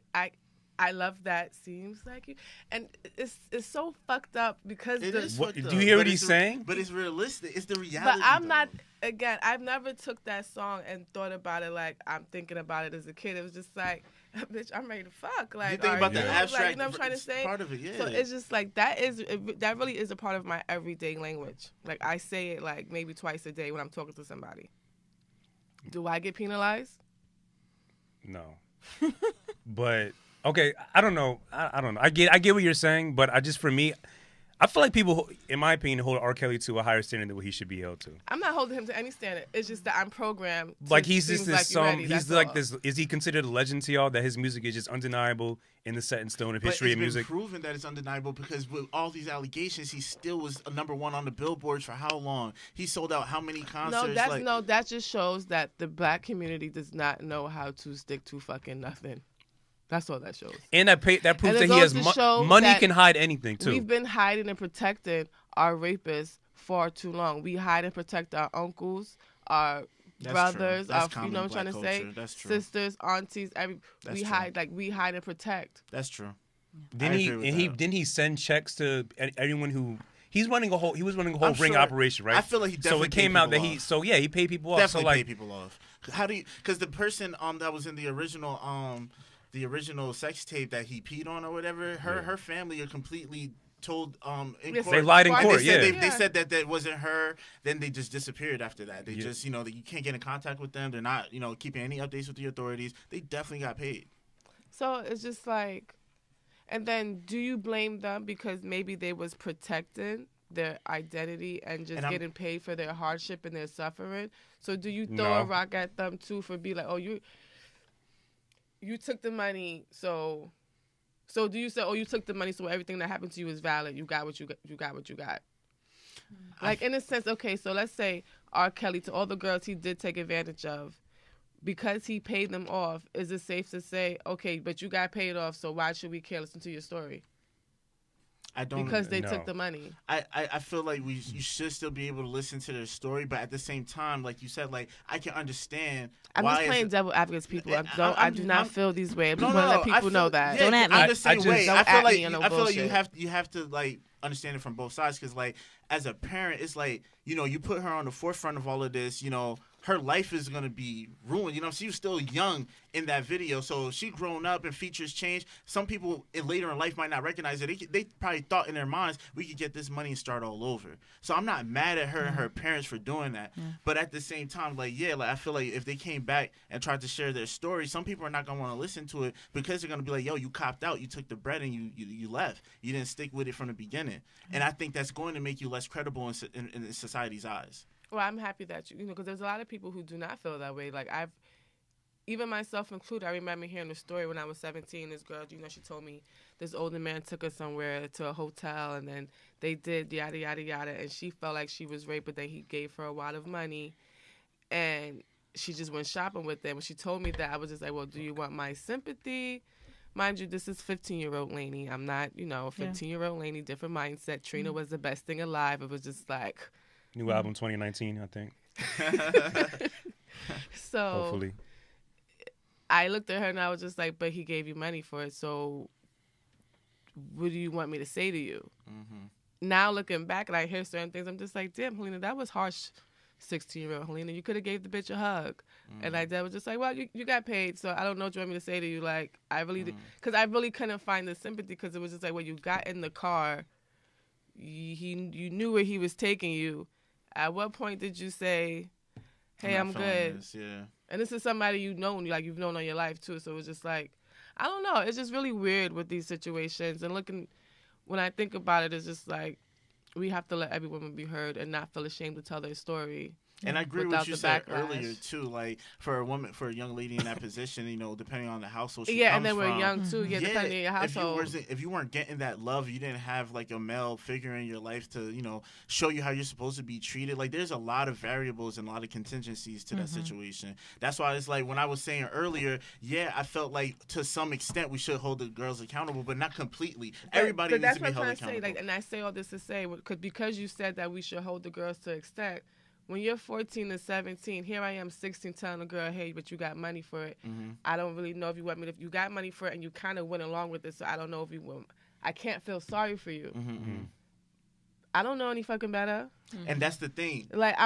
I love that seems like you, and it's so fucked up because It the, is What- fucked do you up, hear but what he's it's saying? But it's realistic. It's the reality. But I'm though. not. Again, I've never took that song and thought about it like I'm thinking about it as a kid. It was just like, bitch, I'm ready to fuck. Like, You think are about the you? abstract. Like, you know what I'm trying to say? Part of it, yeah. So it's just like that really is a part of my everyday language. Like I say it like maybe twice a day when I'm talking to somebody. Do I get penalized? No. But okay, I don't know. I don't know. I get what you're saying, but for me, I feel like people, in my opinion, hold R. Kelly to a higher standard than what he should be held to. I'm not holding him to any standard. It's just that I'm programmed. To Like he's just seems this like you ready, he's that's like all. this. Is he considered a legend to y'all? That his music is just undeniable in the set in stone of But history it's of been music. proven that it's undeniable because with all these allegations, he still was a number one on the billboards for how long? He sold out how many concerts? That just shows that the black community does not know how to stick to fucking nothing. That's all that shows. And that proves And that it he has goes to show money that can hide anything too. We've been hiding and protecting our rapists far too long. We hide and protect our uncles, our That's brothers, true. That's our common you know what I'm black trying to say, culture. That's true. sisters, aunties. That's We true. hide and protect. That's true. Didn't I he? agree with And that. didn't he send checks to everyone who? He was running a whole I'm ring sure- operation, right? I feel like he So definitely it came paid out that people he. off. So yeah, he paid people off. Definitely so like, pay people off. How do you? Because the person that was in the original sex tape that he peed on or whatever, her family are completely told in Yes, court. They lied in And court, They said, yeah. they said that wasn't her. Then they just disappeared after that. They Yeah. just that you can't get in contact with them. They're not keeping any updates with the authorities. They definitely got paid. So it's just like, and then do you blame them because maybe they was protecting their identity and just And getting paid for their hardship and their suffering. So do you throw No. a rock at them too for be like, oh, you took the money, so do you say, oh, you took the money, so everything that happened to you is valid? You got what you got. Like, in a sense, okay, so let's say R. Kelly, to all the girls he did take advantage of, because he paid them off, is it safe to say, okay, but you got paid off, so why should we care? Listen to your story. I don't, Because they No. took the money. I feel like you should still be able to listen to their story, but at the same time, like you said, like I can understand. I'm why just is playing it- devil advocates, people. I do I'm- not feel these ways. I No, just want to let I people feel- know that. Yeah, Don't at me. I'm the same just- way. Don't I feel at like me on no I feel like bullshit. you have to like understand it from both sides, because like as a parent, it's like, you know, you put her on the forefront of all of this, you know. Her life is gonna be ruined. You know, she was still young in that video, so she grown up and features change. Some people later in life might not recognize it. They probably thought in their minds, we could get this money and start all over. So I'm not mad at her and her parents for doing that. But at the same time, like I feel like if they came back and tried to share their story, some people are not gonna want to listen to it, because they're gonna be like, yo, you copped out, you took the bread and you left. You didn't stick with it from the beginning. And I think that's going to make you less credible in society's eyes. Well, I'm happy that you know, because there's a lot of people who do not feel that way. Like, even myself included, I remember hearing the story when I was 17. This girl, you know, she told me this older man took her somewhere to a hotel, and then they did yada, yada, yada, and she felt like she was raped, but then he gave her a wad of money, and she just went shopping with them. When she told me that, I was just like, well, do you want my sympathy? Mind you, this is 15-year-old Lainey. I'm not, 15-year-old Lainey, different mindset. Trina was the best thing alive. It was just like... New album 2019, I think. So Hopefully. I looked at her and I was just like, but he gave you money for it, so what do you want me to say to you? Mm-hmm. Now looking back and I hear certain things, I'm just like, damn, Helena, that was harsh. 16-year-old Helena, you could have gave the bitch a hug. And my dad was just like, well, you got paid, so I don't know what you want me to say to you. Like, I really did, because I really couldn't find the sympathy, because it was just like, when you got in the car, you knew where he was taking you. At what point did you say, hey, I'm good? This, yeah. And this is somebody you've known all your life too. So it was just like, I don't know. It's just really weird with these situations. And when I think about it, it's just like, we have to let every woman be heard and not feel ashamed to tell their story. And I agree with without what you the said backlash. earlier too. Like for a young lady in that position, you know, depending on the household she Yeah, comes and then from, we're young too. Yeah, depending on your household. If you weren't getting that love, you didn't have like a male figure in your life to, you know, show you how you're supposed to be treated. Like there's a lot of variables and a lot of contingencies to that situation. That's why it's like when I was saying earlier, yeah, I felt like to some extent we should hold the girls accountable, but not completely. Everybody needs to be held accountable. Say, and I say all this to say, because you said that we should hold the girls to extent. When you're 14 and 17, here I am 16 telling a girl, hey, but you got money for it. I don't really know if you want me to, if you got money for it and you kind of went along with it, so I don't know if you will. I can't feel sorry for you. I don't know any fucking better. And that's the thing. Like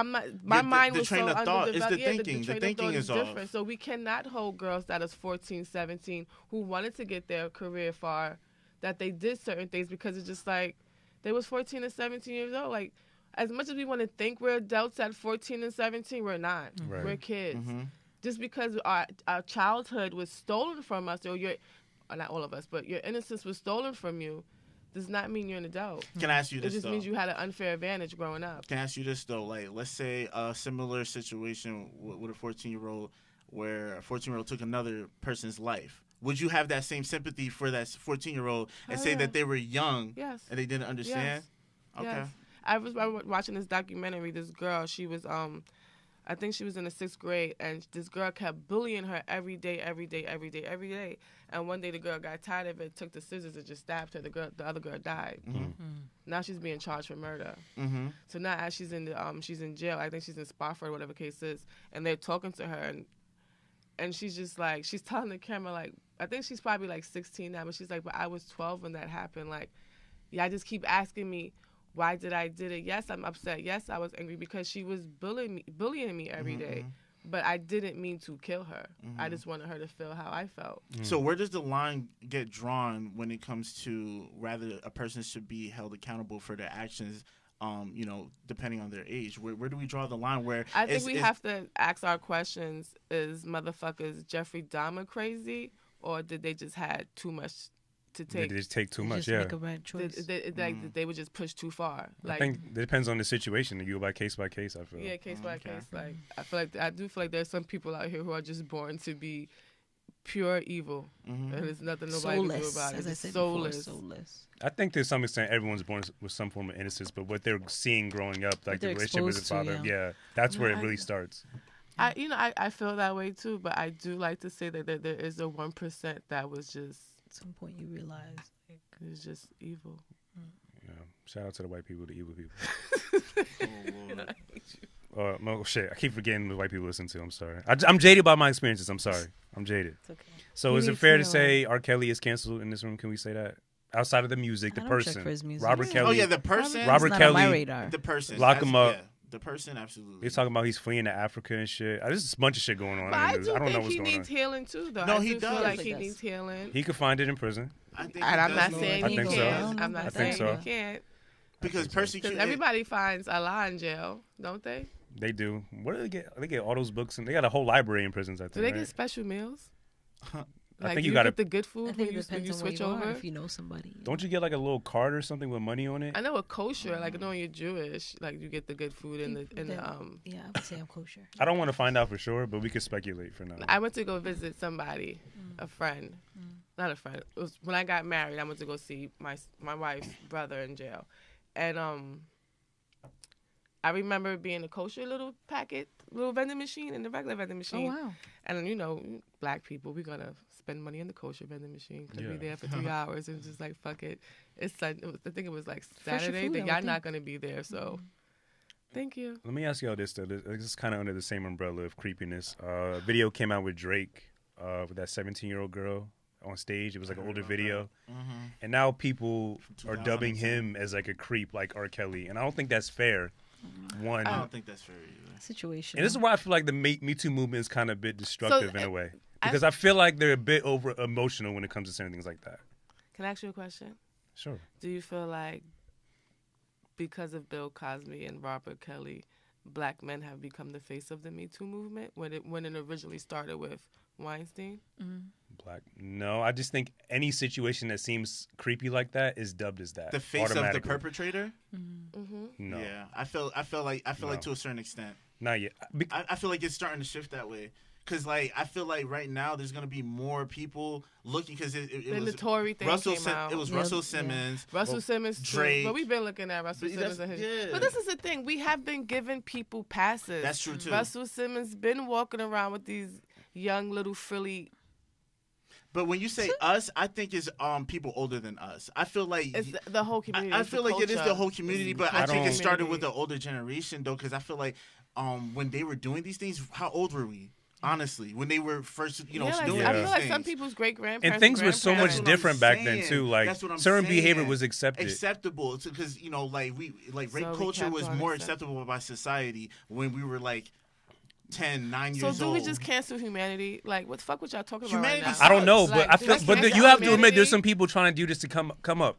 my mind was train so of thought is underdeveloped. the thinking. The train The of thought thinking is off. different. So we cannot hold girls that is 14, 17 who wanted to get their career far, that they did certain things because it's just like they was 14 and 17 years old. Like, as much as we want to think we're adults at 14 and 17, we're not. Right. We're kids. Just because our childhood was stolen from us, or not all of us, but your innocence was stolen from you, does not mean you're an adult. Can I ask you It this just though? means you had an unfair advantage growing up. Can I ask you this though? Like, let's say a similar situation with a 14-year-old, where a 14-year-old took another person's life. Would you have that same sympathy for that 14-year-old and say that they were young Yes. and they didn't understand? Yes. Okay. Yes. I was watching this documentary. This girl, she was, I think she was in the 6th grade, and this girl kept bullying her every day. And one day the girl got tired of it, took the scissors and just stabbed her. The other girl died. Now she's being charged for murder. So now as she's in jail, I think she's in Spofford, whatever case is, and they're talking to her, and she's just like, she's telling the camera, like, I think she's probably like 16 now, but she's like, but I was 12 when that happened. Like, yeah, I just keep asking me, why did it? Yes, I'm upset. Yes, I was angry because she was bullying me every day. But I didn't mean to kill her. I just wanted her to feel how I felt. So where does the line get drawn when it comes to whether a person should be held accountable for their actions, you know, depending on their age? Where do we draw the line where I think we have to ask our questions. Is motherfuckers Jeffrey Dahmer crazy, or did they just had too much to They take. just take too They much. just Yeah. make a bad choice. They would just push too far. I think it depends on the situation. You go by case, I feel. Yeah, case by case. Like I do feel like there's some people out here who are just born to be pure evil, and there's nothing nobody can do about it. As I Just said soulless. before, soulless. I think to some extent everyone's born with some form of innocence, but what they're seeing growing up, like the they're relationship with his exposed to, father, yeah, that's where it I- really starts. I feel that way too, but I do like to say that there is a 1% that was just At some point, you realize. Like, it's just evil. Yeah. Shout out to the white people, the evil people. Oh, Lord. No, shit, I keep forgetting the white people listen to. I'm sorry. I'm jaded by my experiences. I'm sorry. I'm jaded. it's okay. So He is it needs fair to to know. say R. Kelly is canceled in this room? Can we say that? Outside of the music, the I don't check person, for his music. Robert Yeah. Kelly. Oh yeah, the person. Robert It's not on my Kelly, radar. The person. Lock him up. Yeah, the person. Absolutely. They're talking about he's fleeing to Africa and shit. There's a bunch of shit going on. But in the I news. do I don't know think what's he going needs on. healing too, though. No, I he do feel does. like He he does. needs healing. He could find it in prison. I think And he I'm not does saying I he think so. can't. I'm I not think saying so. he can't. because Because persecution. everybody finds Allah in jail, don't they? They do. What do they get? They get all those books, and they got a whole library in prisons. I think. Do they right? get special meals? I Like, think do you you gotta- get the good I food think when it you depends on switch where you over? are. If you know somebody. Don't you get like a little card or something with money on it? I know a kosher, like knowing you're Jewish, like you get the good food in the Yeah, I would say I'm kosher. I don't want to find out for sure, but we could speculate for now. I went to go visit somebody, a friend, not a friend. It was when I got married. I went to go see my wife's brother in jail, and I remember being a kosher little vending machine and the regular vending Oh machine. wow. And black people, we're gonna spend money in the kosher vending machine because Yeah. we're there for 3 hours and just like fuck it. It's I think it was like Fresher Saturday food, I that would y'all think. not gonna be there, so. Thank you. Let me ask y'all this though. This is kind of under the same umbrella of creepiness. A video came out with Drake, with that 17-year-old girl on stage. It was like an older video, and now people are dubbing him as like a creep, like R. Kelly, and I don't think that's fair. One, I don't think that's fair either. Situation. and this is why I feel like the Me Too movement is kind of a bit destructive in a way, because I- I feel like they're a bit over emotional when it comes to certain things like that. Can I ask you a question? Sure. Do you feel like because of Bill Cosby and Robert Kelly, black men have become the face of the Me Too movement when it originally started with Weinstein? Black. No, I just think any situation that seems creepy like that is dubbed as that. The face of the automatically. perpetrator. No, Yeah, I feel like to a certain extent. not yet. I feel like it's starting to shift that way. Cause like I feel like right now there's gonna be more people looking because it Then was the Tory thing came out. It was Yeah, Russell yeah. Simmons. Russell Simmons, too. Drake. But we've been looking at Russell But Simmons that's- and his. yeah. But this is the thing: we have been giving people passes. That's true too. Russell Simmons been walking around with these young little frilly. But when you say us, I think it's people older than us. I feel like It's the whole community. I it's the feel like it is the culture. whole community, but I I think don't- it started with community. the older generation though, because I feel like when they were doing these things, how old were we? Honestly, when they were first, Yeah, doing like, these I feel like things. some people's great grandparents And things were so much That's what I'm different back then saying. too. Like That's what I'm certain saying. behavior was accepted. acceptable because like rape So we culture kept was on more accept- acceptable by society when we were like 9 So years do old. we just cancel humanity? Like, what the fuck what y'all talking Humanity about right now? I don't know, sucks. but Like, I feel, let's but cancel you have to admit humanity. there's some people trying to do this to come up.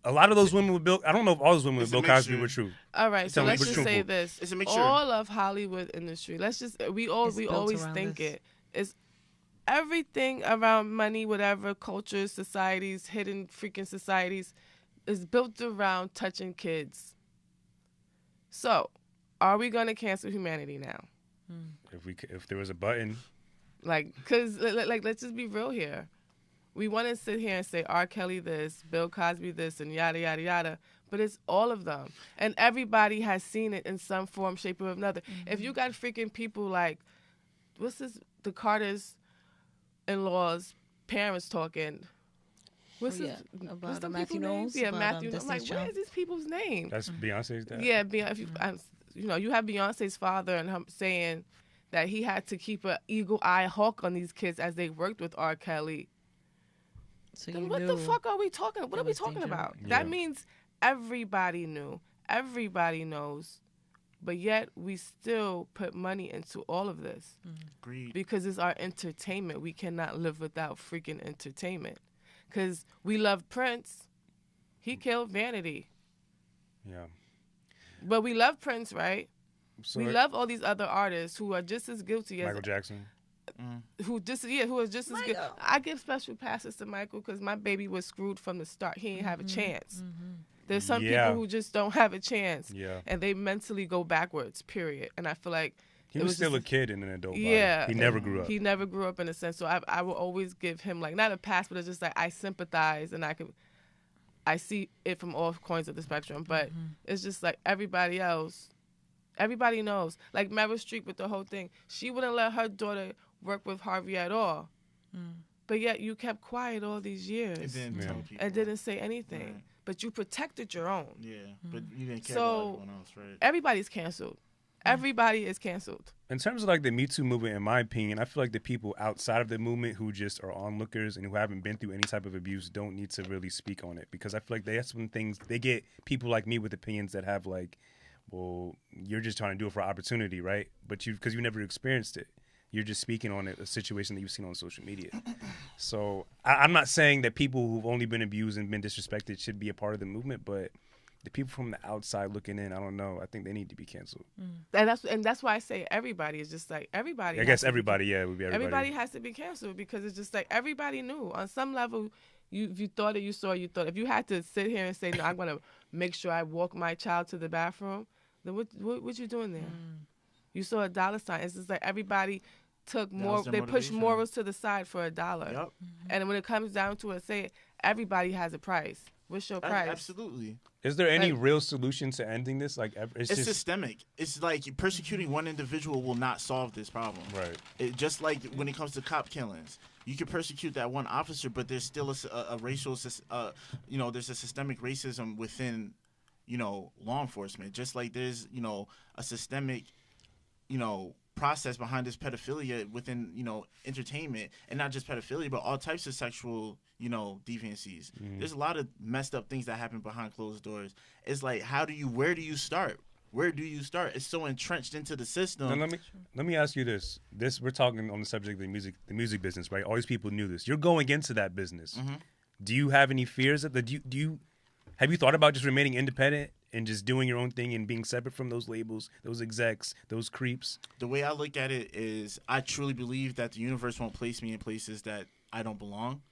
A lot of those women with Bill, I don't know if all those women with It's a Bill Cosby mixture. were true. All right, so Tell me let's what's just say truthful. this: It's a mixture. all of Hollywood industry. Let's just we It's built always around think this. it is everything around money, whatever cultures, societies, hidden freaking societies, is built around touching kids. So, are we gonna cancel humanity now? If there was a button, Like, cause like let's just be real here. We want to sit here and say R. Kelly this, Bill Cosby this, and yada yada yada, but it's all of them, and everybody has seen it in some form, shape, or another. If you got freaking people like, the Carter's in-laws, parents talking. What's Oh, yeah. his, About, what's them Matthew people's names? Knowles? Yeah, About, Matthew. I'm Destiny's like, Child? where's these people's names? that's Beyonce's dad. Yeah, you have Beyonce's father and him saying that he had to keep an eagle eye hawk on these kids as they worked with R. Kelly. So Then you what knew. the fuck are we talking? What it are we was talking dangerous. about? Yeah. That means everybody knew, everybody knows, but yet we still put money into all of this Agreed. because it's our entertainment. We cannot live without freaking entertainment. Because we love Prince. He killed vanity. Yeah. But we love Prince, right? So We love all these other artists who are just as guilty as Michael Jackson. who is just as good. I give special passes to Michael because my baby was screwed from the start. He didn't have a chance. There's some people who just don't have a chance, and they mentally go backwards. Period. And I feel like he was still a kid in an adult body. He never grew up. He never grew up in a sense. So I will always give him like not a pass, but it's just like I sympathize and I see it from all coins of the spectrum. But it's just like everybody else. Everybody knows. Like Meryl Streep with the whole thing. She wouldn't let her daughter work with Harvey at all. But yet you kept quiet all these years. And didn't say anything. Right. But you protected your own. Yeah, but you didn't care about everyone else, right? Everybody's canceled. Everybody is canceled. In terms of like the Me Too movement, in my opinion, I feel like the people outside of the movement who just are onlookers and who haven't been through any type of abuse don't need to really speak on it, because I feel like that's when things, they get people like me with opinions that have like, well, you're just trying to do it for opportunity, right? But because you never experienced it. You're just speaking on a situation that you've seen on social media. So I'm not saying that people who've only been abused and been disrespected should be a part of the movement, but the people from the outside looking in, I don't know. I think they need to be canceled. And that's why I say everybody is just like everybody. I guess everybody, it would be everybody. Everybody has to be canceled because it's just like everybody knew on some level. If you thought it, you saw. You thought if you had to sit here and say, "No, I'm going to make sure I walk my child to the bathroom," then what you doing there? You saw a dollar sign. It's just like everybody took more. They pushed morals to the side for $1. Yep. And when it comes down to it, say everybody has a price. What's your price? Absolutely. Is there any real solution to ending this? Like, it's just systemic. It's like persecuting one individual will not solve this problem. Right. Just like when it comes to cop killings, you can persecute that one officer, but there's still a racial, there's a systemic racism within, law enforcement. Just like there's, a systemic, process behind this pedophilia within, entertainment, and not just pedophilia, but all types of sexual, deviancies. There's a lot of messed up things that happen behind closed doors. It's like, where do you start? Where do you start? It's so entrenched into the system. Now let me ask you this. We're talking on the subject of the music business, right? All these people knew this. You're going into that business. Do you have any fears of have you thought about just remaining independent and just doing your own thing and being separate from those labels, those execs, those creeps? The way I look at it is I truly believe that the universe won't place me in places that I don't belong.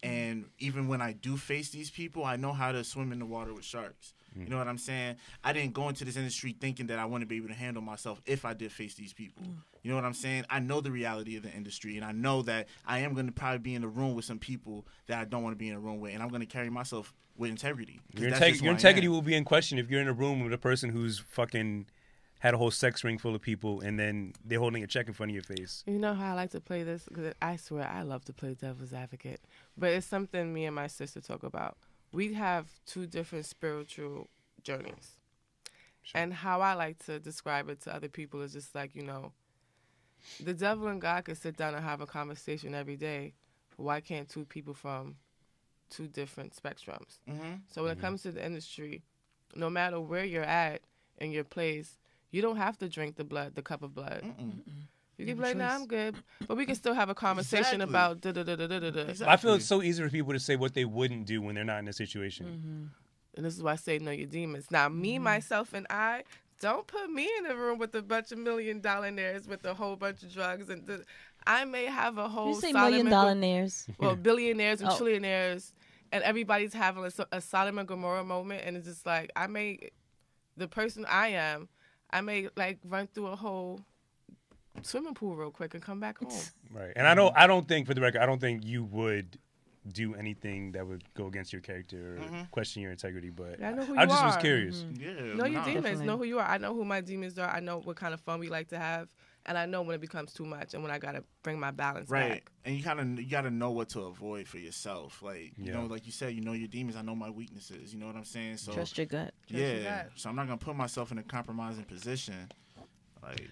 And even when I do face these people, I know how to swim in the water with sharks. You know what I'm saying? I didn't go into this industry thinking that I wouldn't be able to handle myself if I did face these people. You know what I'm saying? I know the reality of the industry, and I know that I am going to probably be in a room with some people that I don't want to be in a room with, and I'm going to carry myself with integrity. Your integrity will be in question if you're in a room with a person who's fucking had a whole sex ring full of people, and then they're holding a check in front of your face. You know how I like to play this? Because I swear I love to play devil's advocate. But it's something me and my sister talk about. We have two different spiritual journeys. Sure. And how I like to describe it to other people is just like, the devil and God could sit down and have a conversation every day. Why can't two people from two different spectrums? So when it comes to the industry, no matter where you're at in your place, you don't have to drink the cup of blood. You can be like, nah, I'm good. But we can still have a conversation about da-da-da-da-da-da. Exactly. I feel it's so easy for people to say what they wouldn't do when they're not in a situation. And this is why I say know your demons. Now, me, myself, and I, don't put me in a room with a bunch of $1,000,000 with a whole bunch of drugs. I may have a whole... You say $1,000,000. Well, billionaires and trillionaires. And everybody's having a Sodom and Gomorrah moment. And it's just like, the person I may like run through a whole swimming pool real quick and come back home. Right. And I don't think, for the record, I don't think you would do anything that would go against your character or question your integrity, but I know who you I just are. was curious. Know your demons. Definitely. Know who you are. I know who my demons are. I know what kind of fun we like to have. And I know when it becomes too much and when I got to bring my balance back. And you got to know what to avoid for yourself. Like, like you said, you know your demons. I know my weaknesses. You know what I'm saying? So trust your gut. So I'm not going to put myself in a compromising position.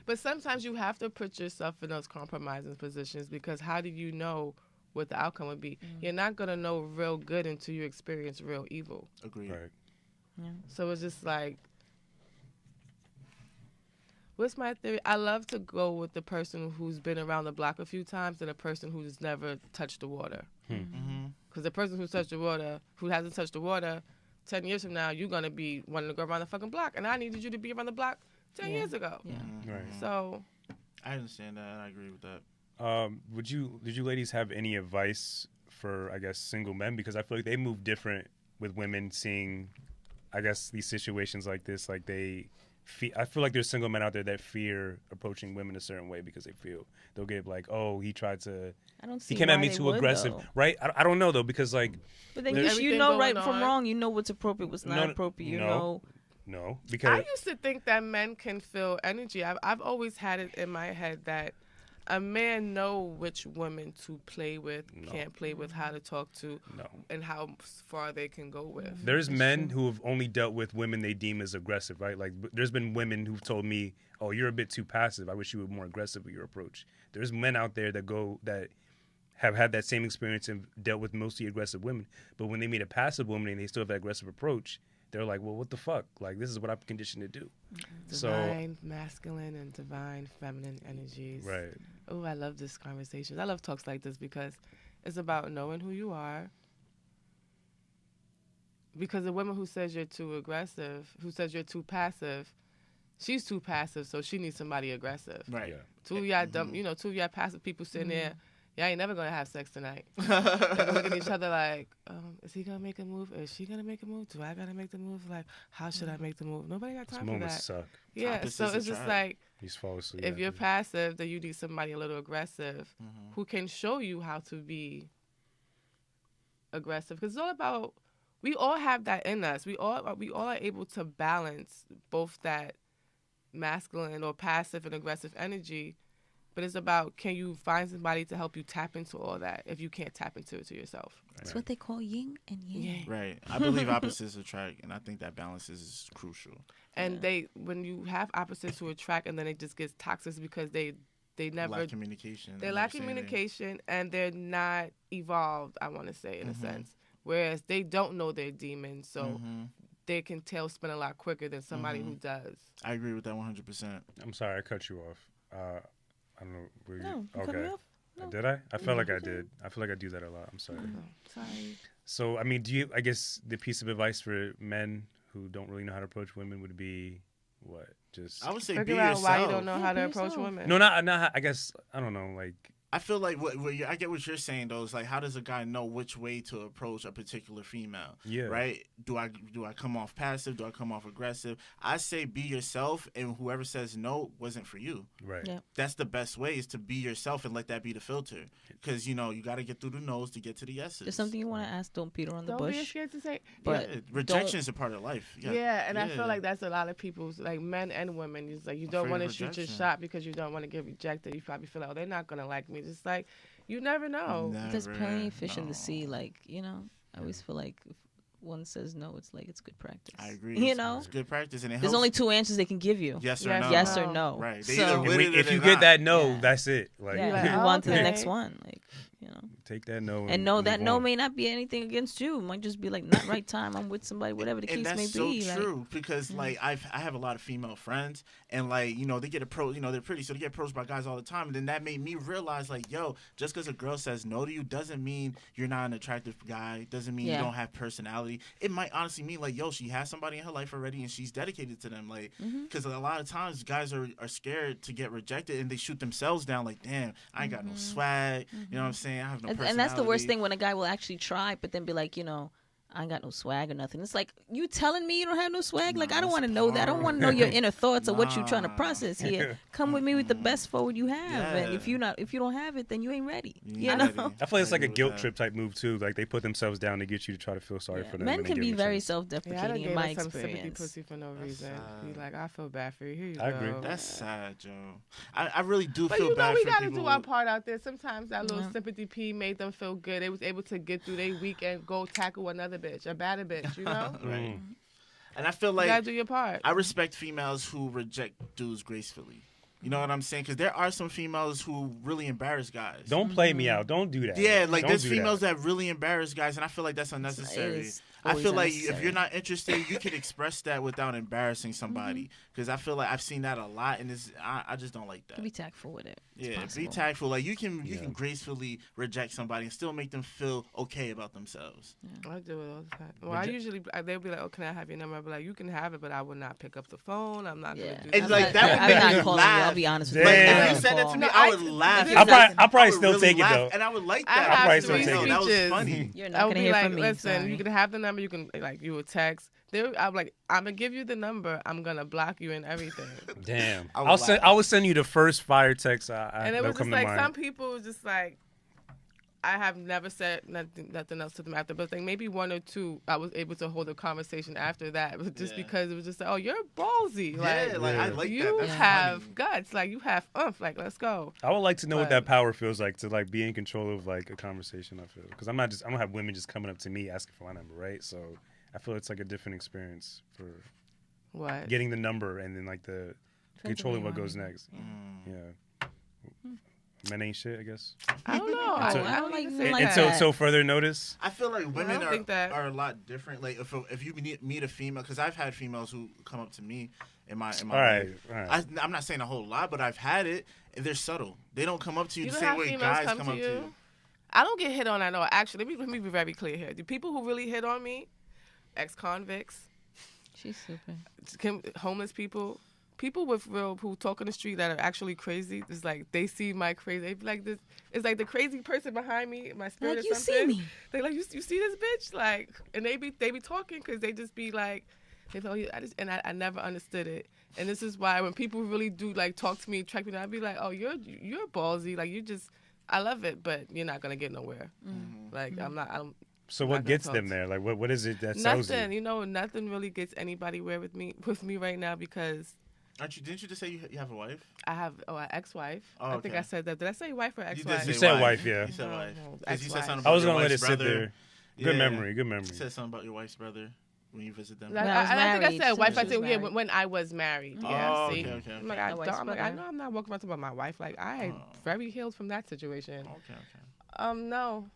But sometimes you have to put yourself in those compromising positions because how do you know what the outcome would be? You're not going to know real good until you experience real evil. Agreed. Right. Yeah. So it's just like, what's my theory? I love to go with the person who's been around the block a few times than a person who's never touched the water. Because the person who's touched the water, who hasn't touched the water, 10 years from now, you're going to be wanting to go around the fucking block. And I needed you to be around the block 10 years ago. Yeah. Right. So I understand that. I agree with that. Did you ladies have any advice for, I guess, single men? Because I feel like they move different with women seeing, I guess, these situations like this. Like I feel like there's single men out there that fear approaching women a certain way because they feel they'll get like, oh, he tried to. I don't see He came why at me they too would, aggressive, though. right? I don't know though, because like. But then With you everything know right going from on. wrong. You know what's appropriate, what's not No, appropriate. You no. know. No, I because used to think that men can feel energy. I've always had it in my head that a man know which women to play with, No. can't play with, how to talk to, no. and how far they can go with. There's men who have only dealt with women they deem as aggressive, right? Like, there's been women who've told me, "Oh, you're a bit too passive. I wish you were more aggressive with your approach." There's men out there that have had that same experience and dealt with mostly aggressive women, but when they meet a passive woman and they still have that aggressive approach, they're like, "Well, what the fuck? Like, this is what I'm conditioned to do." Divine masculine and divine feminine energies. So, right. Oh, I love this conversation. I love talks like this because it's about knowing who you are. Because a woman who says you're too aggressive, who says you're too passive, she's too passive, so she needs somebody aggressive. Right. Yeah. Two of y'all dumb, two of y'all passive people sitting there. Y'all ain't never gonna have sex tonight. They're gonna look at each other like, is he gonna make a move? Is she gonna make a move? Do I gotta make the move? Like, how should I make the move? Nobody got These time for moments that. suck. Yeah, Opposites so it's just attract. like, He's fall asleep. if you're after. passive, then you need somebody a little aggressive who can show you how to be aggressive. Because it's all about, we all have that in us. We all are able to balance both that masculine or passive and aggressive energy. But it's about, can you find somebody to help you tap into all that if you can't tap into it to yourself? It's what they call yin and yang. Right. I believe opposites attract, and I think that balance is crucial. And when you have opposites who attract and then it just gets toxic because they never Lack communication. they lack communication and they're not evolved, I want to say, in a sense. Whereas they don't know their demons, so they can tailspin a lot quicker than somebody who does. I agree with that 100%. I'm sorry, I cut you off. I don't know. Were you, No, you cut me off. No. Did I? I felt like I did. I feel like I do that a lot. I'm sorry. Sorry. So, I mean, I guess the piece of advice for men who don't really know how to approach women would be what? Just I would say be Figure out yourself. why you don't know Yeah, how to be approach yourself. women. no, not. I guess I don't know. Like, I feel like I get what you're saying though. Is like, how does a guy know which way to approach a particular female? Yeah. Right. Do I come off passive? Do I come off aggressive? I say be yourself, and whoever says no wasn't for you. right. Yeah. That's the best way, is to be yourself and let that be the filter. Because you got to get through the nose to get to the yeses. There's something you want to ask. Don't beat around the Don't be bush. scared to say. But Yeah, rejection is a part of life. Yeah, and I feel like that's a lot of people's, like men and women. It's like you don't Afraid want to of shoot your rejection. shot because you don't want to get rejected. You probably feel like, oh, they're not gonna like me. Just like you never know. There's plenty of fish in no. the sea. Like, I always feel like if one says no, it's like it's good practice. I agree. It's It's good practice, and it There's helps. only two answers they can give you. yes or Yes, no. Yes or no. Right. They So- either with it or If they you get not. that no, Yeah. that's it. Like, Yeah, Like, move on to the okay. next one. Like, take that no. and know that move no on. may not be anything against you. It might just be like not right time. I'm with somebody, whatever the And case that's may so be. true, because like I have a lot of female friends, and like they get approached, they're pretty, so they get approached by guys all the time, and then that made me realize, like, yo, just because a girl says no to you doesn't mean you're not an attractive guy, doesn't mean Yeah. you don't have personality. It might honestly mean like, yo, she has somebody in her life already and she's dedicated to them, like, because a lot of times guys are scared to get rejected and they shoot themselves down, like, damn, I ain't got no swag, you know what I'm saying, I have no personality. And that's the worst thing, when a guy will actually try, but then be like, I ain't got no swag or nothing. It's like, you telling me you don't have no swag? Like, I don't want to know that. I don't want to know your inner thoughts or what you're trying to process here. Come with me with the best forward you have. And if you don't have it, then you ain't ready. You know? I feel like it's like a agree with guilt that. trip type move too. Like, they put themselves down to get you to try to feel sorry for them. Men and can then be give them a very chance. Yeah, I done self-deprecating gave in my her some sympathy experience. pussy for no reason. sad. He's like, I feel bad for you. Here you I go. agree. That's sad, Joe. I really do But feel bad we for gotta people. do our part out there. Sometimes that little Yeah. sympathy pee made them feel good. They was able to get through their week and go tackle another bitch, a badder bitch, you know? Right. And I feel You like gotta do your part. I respect females who reject dudes gracefully. You know what I'm saying? Because there are some females who really embarrass guys. Don't play me out. Don't do that. Yeah, like Don't there's do females that really embarrass guys, and I feel like that's unnecessary. I always feel like if unnecessary. you're not interested, you can express that without embarrassing somebody. Because I feel like I've seen that a lot, and I just don't like that. Be tactful with it. It's Yeah, possible. be tactful. Like you can gracefully reject somebody and still make them feel okay about themselves. I do it all the time. Well, I usually they'll be like, "Oh, can I have your number?" I'll be like, "You can have it, but I will not pick up the phone. I'm not Yeah. gonna do It's that." like that would I'm make not me calling you. I'll laugh. be honest with Damn. you. Like I'm if not you said that call. to me, No, I would laugh. I'll probably still really take it laugh, though. and I would like I that. have probably to still be take it. That was speeches. funny. You're I not would gonna be hear like, from me. "Listen, Sorry. you can have the number. You can you would text. I'm like, I'm gonna give you the number. I'm gonna block you and everything." Damn. I would laugh. I will send you the first fire text. And it that'll was come just to like mind. some people was just like, I have never said nothing else to them after, but like maybe one or two, I was able to hold a conversation after that, but just Yeah. because it was just like, "Oh, you're ballsy, Yeah, like I Yeah. like that. you That's have funny. guts, like you have oomph, like let's go." I would like to know what But- that power feels like to like be in control of like a conversation. I feel because I don't have women just coming up to me asking for my number, right? So I feel it's like a different experience for What? getting the number and then like the controlling what goes next. Mm. Yeah. Men ain't shit, I guess. I don't know. Until- I don't like- even say like that. Until further notice. I feel like women don't think that- are a lot different. Like if you meet a female, because I've had females who come up to me in my All right, life. all right. I'm not saying a whole lot, but I've had it. And they're subtle. They don't come up to you, You the know same how way females guys come come to up you? to you. I don't get hit on at all. Actually, let me be very clear here. The people who really hit on me, ex-convicts, She's stupid. homeless people, people with real who talk on the street that are actually crazy. It's like they see my crazy. They be like this. It's like the crazy person behind me, my spirit Like or you see something. me. They like you see this bitch like, and they be talking because they just be like, they tell you. I never understood it. And this is why when people really do like talk to me, track me down, I'd be like, "Oh, you're ballsy. Like you just, I love it, but you're not gonna get nowhere. Like I'm not. So I'm what not gonna gets talk them to- there? Like what is it that sells Nothing. you? You know, nothing really gets anybody with me right now because Didn't you just say you have a wife? I have an ex-wife. Oh, I think okay. I said that. Did I say wife or You ex-wife? did You say said wife. wife, yeah. You said No, wife. no, 'Cause you said ex-wife. something I about was your gonna let it wife's sit brother. there. Good Yeah. memory. Good memory. You said something about your wife's brother when you visit them. When I was I think I married, said so wife. she I was said yeah married. when I was married. Yeah, Oh, see. okay, okay. I'm like, My wife's I brother. know I'm not walking around talking about my wife. Like I very healed from that situation. Okay. No.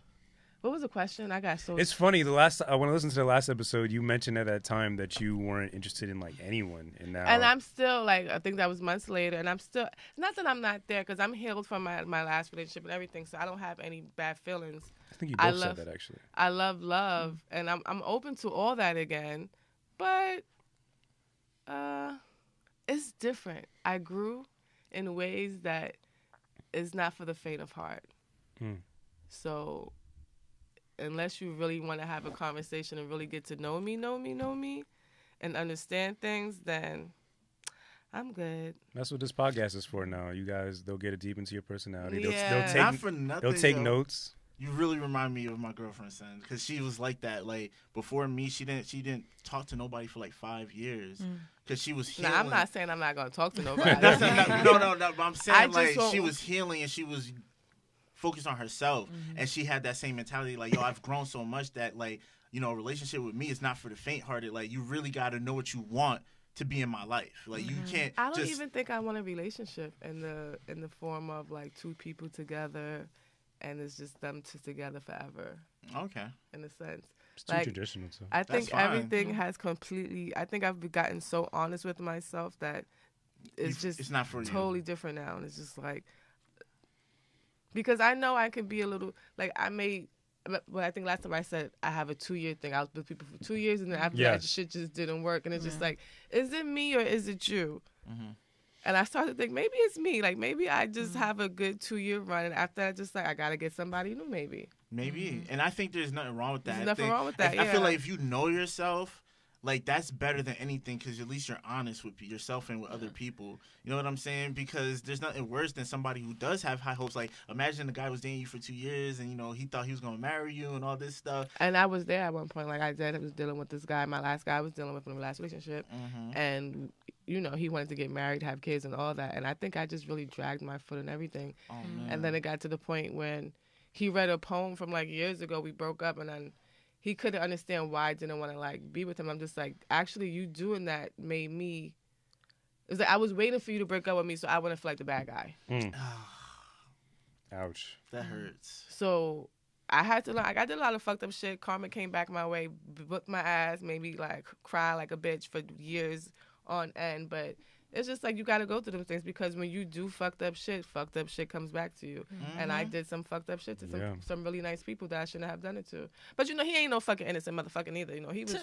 What was the question? I got so. It's funny. When I listened to the last episode, you mentioned at that time that you weren't interested in like anyone, and now And I'm still like, I think that was months later, and I'm still, not that I'm not there, because I'm healed from my last relationship and everything, so I don't have any bad feelings. I think you I both love- said that actually. I love, and I'm open to all that again, but it's different. I grew in ways that is not for the faint of heart. So unless you really want to have a conversation and really get to know me, and understand things, then I'm good. That's what this podcast is for now. You guys, they'll get it deep into your personality. Yeah. Not for nothing. They'll take yo. notes. You really remind me of my girlfriend, son, because she was like that. Like before me, she didn't talk to nobody for like 5 years because she was healing. Now, I'm not saying I'm not going to talk to nobody. no. But I'm saying I just like don't- she was healing and she was focused on herself, and she had that same mentality. Like, yo, I've grown so much that like, you know, a relationship with me is not for the faint-hearted. Like, you really got to know what you want to be in my life. Like, you can't. I don't just, even think I want a relationship in the form of like two people together, and it's just them two together forever. Okay. In a sense, It's too like, traditional too. I think fine. everything has completely. I think I've gotten so honest with myself that it's It's not for you. totally different now, and it's just like because I know I can be a little like I may. But I think last time I said I have a 2-year thing. I was with people for 2 years, and then after that, Yes. shit just didn't work. And it's just like, is it me or is it you? Mm-hmm. And I started to think maybe it's me. Like maybe I just have a good 2-year run, and after that, just like I gotta get somebody new. Maybe. And I think there's nothing wrong with that. There's nothing wrong with that, I feel yeah. like if you know yourself, like that's better than anything because at least you're honest with yourself and with other people. You know what I'm saying? Because there's nothing worse than somebody who does have high hopes. Like imagine the guy was dating you for 2 years and you know he thought he was gonna marry you and all this stuff. And I was there at one point. Like I was dealing with this guy. My last guy I was dealing with in the last relationship, and you know he wanted to get married, have kids, and all that. And I think I just really dragged my foot and everything. Oh man. And then it got to the point when he read a poem from like years ago. We broke up, and then he couldn't understand why I didn't want to like be with him. I'm just like, actually, you doing that made me. It was like I was waiting for you to break up with me, so I wouldn't feel like the bad guy. Ouch. That hurts. So I had to learn. Like, I did a lot of fucked up shit. Karma came back my way, whipped my ass, made me like cry like a bitch for years on end. But it's just like you got to go through them things because when you do fucked up shit comes back to you. And I did some fucked up shit to some really nice people that I shouldn't have done it to. But you know, he ain't no fucking innocent motherfucker either. You know, he was.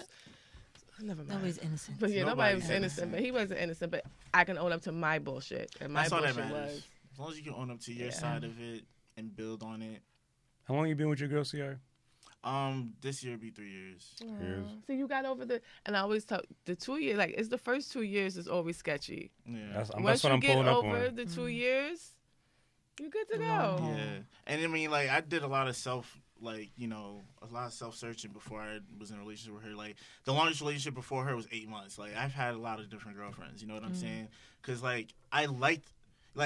Never mind. Nobody's innocent. But yeah, nobody was innocent. But he wasn't innocent. But I can own up to my bullshit, and my bullshit was. As long as you can own up to your side of it and build on it. How long you been with your girl, CR? This year will be 3 years. So you got over and I always tell the 2 years, like it's the first 2 years is always sketchy. Yeah. Once you get over the 2 years, you're good to go. Yeah. And I mean, like, I did a lot of self-searching before I was in a relationship with her. Like, the longest relationship before her was 8 months. Like, I've had a lot of different girlfriends. You know what I'm saying? Because, like, I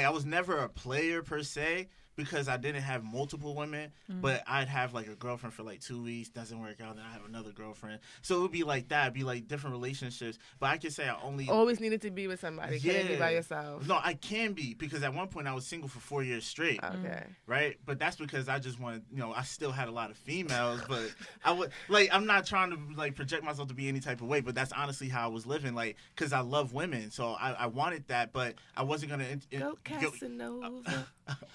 was never a player per se because I didn't have multiple women, but I'd have, like, a girlfriend for, like, 2 weeks, doesn't work out, then I have another girlfriend. So it would be like that. It'd be, like, different relationships. But I could say I only... Always needed to be with somebody. Yeah. Couldn't be by yourself. No, I can be because at one point I was single for 4 years straight. Okay. Right? But that's because I just wanted, I still had a lot of females, but I'm not trying to, like, project myself to be any type of way, but that's honestly how I was living, like, because I love women. So I wanted that, but I wasn't going to... Go Casanova.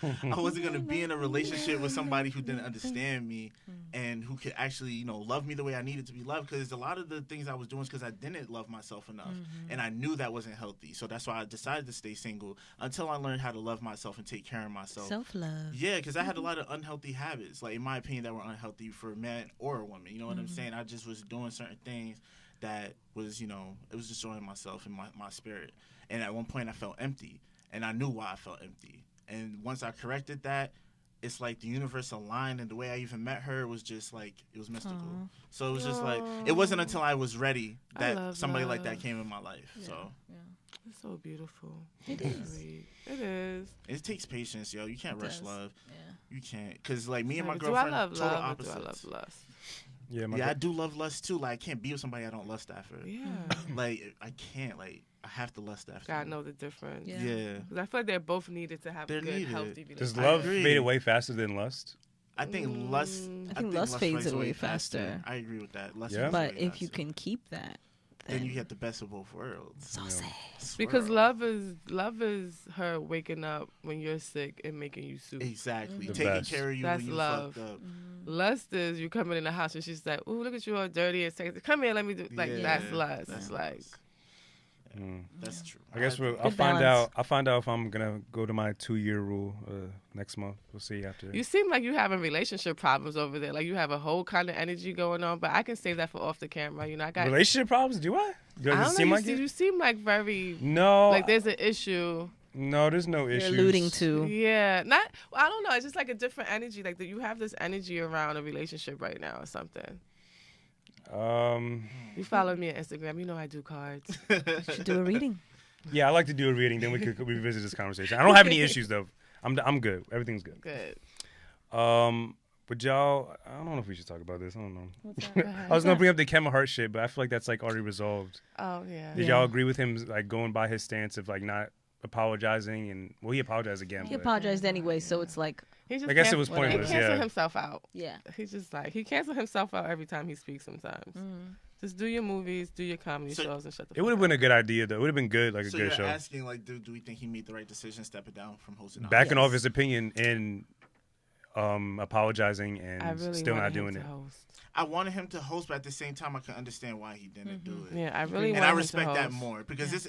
I wasn't going to be in a relationship with somebody who didn't understand me and who could actually, love me the way I needed to be loved. Because a lot of the things I was doing is because I didn't love myself enough. And I knew that wasn't healthy. So that's why I decided to stay single until I learned how to love myself and take care of myself. Self-love. Yeah, because I had a lot of unhealthy habits, like, in my opinion, that were unhealthy for a man or a woman. You know what I'm saying? I just was doing certain things that was, it was destroying myself and my spirit. And at one point I felt empty. And I knew why I felt empty. And once I corrected that, it's like the universe aligned, and the way I even met her was just like, it was mystical. So it was just like, it wasn't until I was ready that somebody like that came in my life. Yeah. So It's so beautiful. It is. It is. it takes patience, yo. You can't rush love. Yeah. You can't, because like me and my Do girlfriend, I love total love opposites. or do I love lust? Yeah, I do love lust too. Like, I can't be with somebody I don't lust after. Yeah. Like, I can't. Like, I have to lust after. Gotta know the difference. Yeah. Yeah. Because I feel like they're both needed to have They're a good, needed. healthy Does relationship. love agree. fade away faster than lust? I think lust. I think lust fades away faster. I agree with that. Lust Yeah. fades But away if you faster. can keep that, then you get the best of both worlds. so sad. Because Swear. love is her waking up when you're sick and making you soup. Exactly. The Taking best. care of you That's when you love. fucked up. Lust is you coming in the house and she's like, "Ooh, look at you all dirty and sexy. Come here, let me do." Like Yeah. that's lust. That's It's like That's true. I guess I'll Good find balance. out. I'll find out if I'm gonna go to my 2-year rule next month. We'll see after. you seem like you having relationship problems over there. Like you have a whole kind of energy going on. But I can save that for off the camera. You know, I got. Relationship problems? Do I? Does I it don't seem know. like You seem like very No. like there's an issue. No, there's no You're issues. alluding to. Yeah, not. I don't know. It's just like a different energy. Like that you have this energy around a relationship right now or something. You follow me on Instagram. You know I do cards. You should do a reading. Yeah, I like to do a reading. Then we could revisit this conversation. I don't have any issues though. I'm good. Everything's good. Good. But y'all, I don't know if we should talk about this. I don't know. I was gonna bring up the Kevin Hart shit, but I feel like that's like already resolved. Oh yeah. Did y'all agree with him like going by his stance of like not apologizing and he apologized again? He but apologized anyway, so it's like, He just I guess it was He pointless. canceled Yeah. himself out. yeah. He's just like he canceled himself out every time he speaks. Sometimes. Just do your movies, do your comedy shows, and shut the. It would have been a good idea though. It would have been good, like So a you're good show. asking, like, do we think he made the right decision stepping down from hosting? Backing Yes. off his opinion and apologizing and I really still not wanted him doing to it. host. I wanted him to host, but at the same time, I can understand why he didn't do it. Yeah, I really And wanted I him respect to that host. more because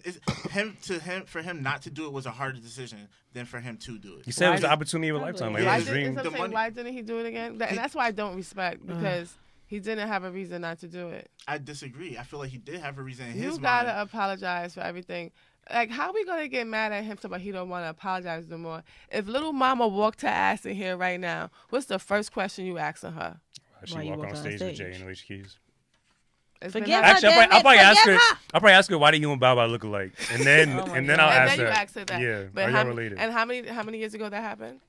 for him not to do it was a harder decision than for him to do it. He said it was the Why opportunity of a Probably. lifetime. Like, it Why was his did- dream. That's what I'm The saying, money- why didn't he do it again? And that's why I don't respect because he didn't have a reason not to do it. I disagree. I feel like he did have a reason in You his gotta mind. apologize for everything. Like, how are we gonna get mad at him about he don't want to apologize no more? If little mama walked her ass in here right now, what's the first question you asking her? She Why you walk on walked on stage with stage? Jay and Alicia Keys. It's Forgive been her. not- Actually, damn I'll probably it, ask her. forgive her. I'll probably ask her why do you and Baba look alike, and then Oh my and then God. I'll and ask then her. you ask her that. Yeah, But are how, y'all related? and how many years ago that happened?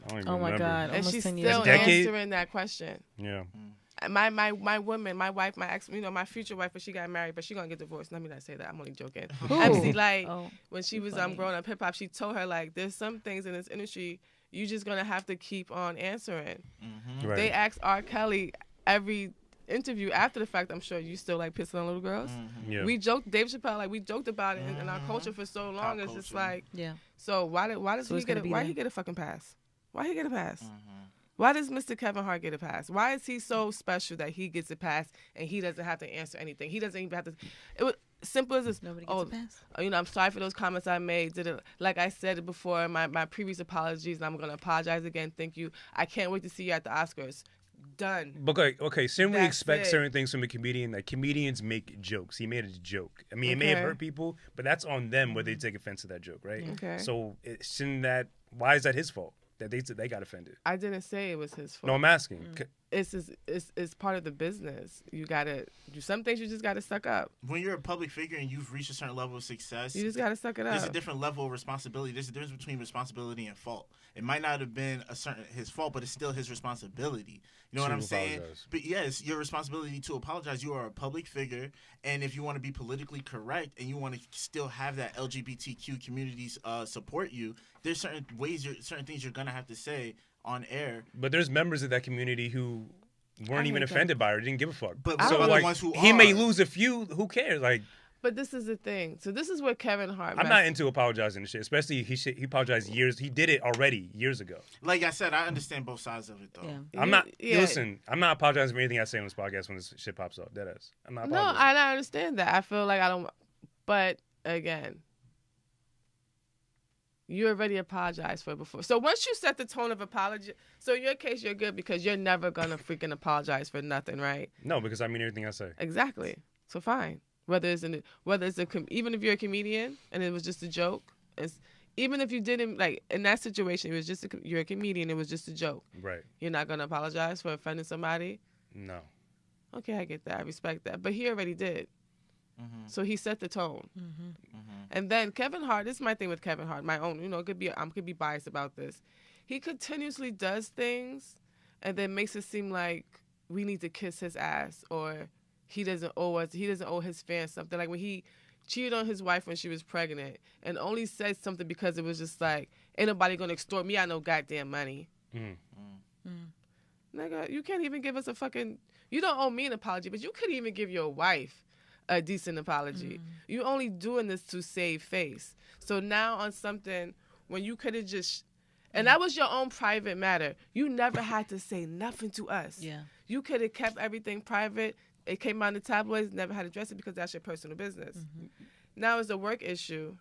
I don't even Oh my remember. God. And Almost she's 10 still years. A decade? answering that question. Yeah. My woman, my wife, my ex, my future wife, but she got married, but she gonna get divorced. Let me not say that. I'm only joking. Who? MC Light, Oh, when she was funny. growing up hip hop, she told her like, there's some things in this industry you just gonna have to keep on answering. Right. They asked R. Kelly every interview after the fact. I'm sure you still like pissing on little girls. Yeah. We joked, Dave Chappelle, like we joked about it in our culture for so long. Pop It's just culture. like, Yeah. so why does So he it's get gonna it? be Why there. he get a fucking pass? Why he get a pass? Why does Mr. Kevin Hart get a pass? Why is he so special that he gets a pass and he doesn't have to answer anything? He doesn't even have to. It was simple as this. Nobody gets a pass. You know, I'm sorry for those comments I made. Like I said before, my previous apologies, and I'm gonna apologize again. Thank you. I can't wait to see you at the Oscars. Done. Okay. Shouldn't we That's expect it. certain things from a comedian? Like comedians make jokes. He made a joke. I mean, it may have Okay. hurt people, but that's on them whether they take offense to that joke, right? Okay. So shouldn't that? Why is that his fault that they got offended? I didn't say it was his fault. No, I'm asking. It's part of the business. You gotta do some things. You just gotta suck up. When you're a public figure and you've reached a certain level of success, You just gotta suck it there's a up. different level of responsibility. There's a difference between responsibility and fault. It might not have been his fault, but it's still his responsibility. You know what To I'm saying? apologize. But yes, your responsibility to apologize. You are a public figure, and if you want to be politically correct and you want to still have that LGBTQ communities support you, there's certain things you're gonna have to say on air. But there's members of that community who weren't I even hate them. offended by it or didn't give a fuck. But so what about the like ones who he may are? lose a few. Who cares? Like But this is the thing. So this is where Kevin Hart. I'm not into apologizing and shit. Especially he apologized years. He did it already years ago. Like I said, I understand both sides of it though. Yeah. I'm not. Yeah. Listen, I'm not apologizing for anything I say on this podcast when this shit pops up. Deadass. I'm not No, apologizing. I understand that. I feel like I don't. But again, you already apologized for it before. So once you set the tone of apology, so in your case, you're good because you're never gonna freaking apologize for nothing, right? No, because I mean everything I say. Exactly. So fine. Even if you're a comedian and it was just a joke, even if you didn't like in that situation, it was just you're a comedian. It was just a joke. Right. You're not gonna apologize for offending somebody. No. Okay, I get that. I respect that. But he already did. So he set the tone. And then Kevin Hart, this is my thing with Kevin Hart, my own, it could be I could be biased about this. He continuously does things and then makes it seem like we need to kiss his ass or he doesn't owe his fans something. Like when he cheated on his wife when she was pregnant and only said something because it was just like, ain't nobody gonna extort me out no goddamn money. Nigga, you can't even give us you don't owe me an apology, but you couldn't even give your wife a decent apology. You only doing this to save face. So now on something when you could have just, and that was your own private matter. You never had to say nothing to us. Yeah. You could have kept everything private. It came out in the tabloids, never had to address it because that's your personal business. Now it's a work issue.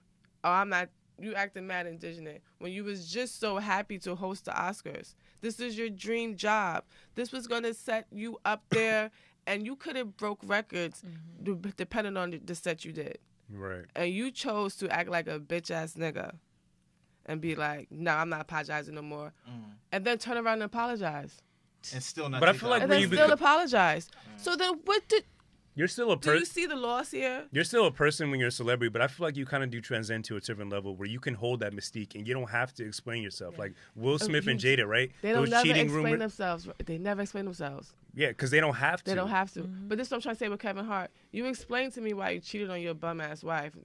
You acting mad indignant when you was just so happy to host the Oscars. This is your dream job. This was going to set you up there and you could have broke records depending on the set you did. Right. And you chose to act like a bitch-ass nigga and be like, no, I'm not apologizing no more. And then turn around and apologize. And still not. But I take feel the like And when then you still apologize. So then you're still a do you person. see the loss here? You're still a person when you're a celebrity, but I feel like you kind of do transcend to a different level where you can hold that mystique and you don't have to explain yourself. Like Will Smith and Jada, right? They don't Those never cheating explain rumors. themselves. They never explain themselves. Yeah, because they don't have to. They don't have to. But this is what I'm trying to say with Kevin Hart. You explained to me why you cheated on your bum-ass wife,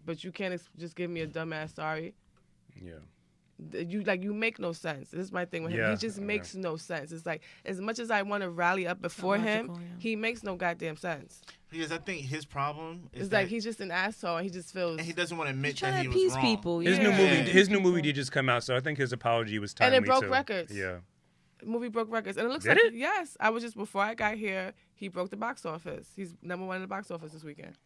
but you can't just give me a dumb-ass sorry. Yeah. You make no sense. This is my thing with him. Yeah, He just yeah. makes no sense. It's like, as much as I want to rally up before him, logical, yeah. he makes no goddamn sense. Because I think his problem is It's that like he's just an asshole and he just feels... and he doesn't want to admit Trying that to he was appease wrong. people. His yeah. new movie, Yeah. his new movie did just come out, so I think his apology was And timely it broke too. records. Yeah. movie broke records. And it looks Did like... it? Yes. I was just... Before I got here, he broke the box office. He's #1 in the box office this weekend.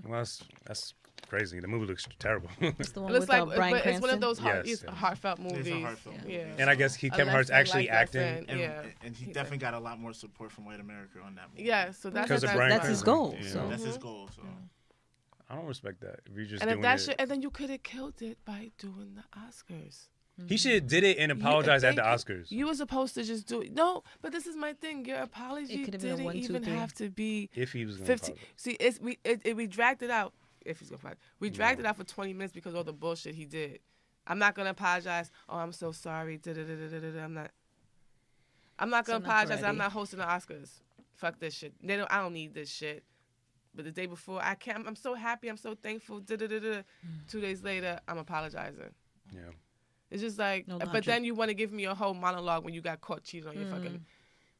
Well, that's crazy. The movie looks terrible. It's the It one looks with like... Brian But it's one of Cranston. those Yes, yes. heartfelt movies. It's a heartfelt movie. Yeah. And I guess Kevin Hart's Lesson, actually life acting. lesson. And, Yeah. and he definitely got a lot more support from white America on that movie. Yeah, so that's... Because of that's Bryan That's his goal. Yeah, So that's his goal. So I don't respect that. If you're just And if doing that's it, and then you could have killed it by doing the Oscars. he should have did it and apologized at the Thank Oscars. You were supposed to just do it. No, but this is my thing. Your apology It could have been a didn't 1, 2, even 3. have to be If he was going to 50. apologize. See, we dragged it out. If he's gonna apologize, we dragged it out for 20 minutes because of all the bullshit he did. I'm not gonna apologize. Oh, I'm so sorry. I'm not. I'm not gonna enough apologize. I'm already. not hosting the Oscars. Fuck this shit. I don't need this shit. But the day before, I can't. I'm so happy. I'm so thankful. 2 days later, I'm apologizing. Yeah. It's just like, No but logic. then you want to give me a whole monologue when you got caught cheating on your fucking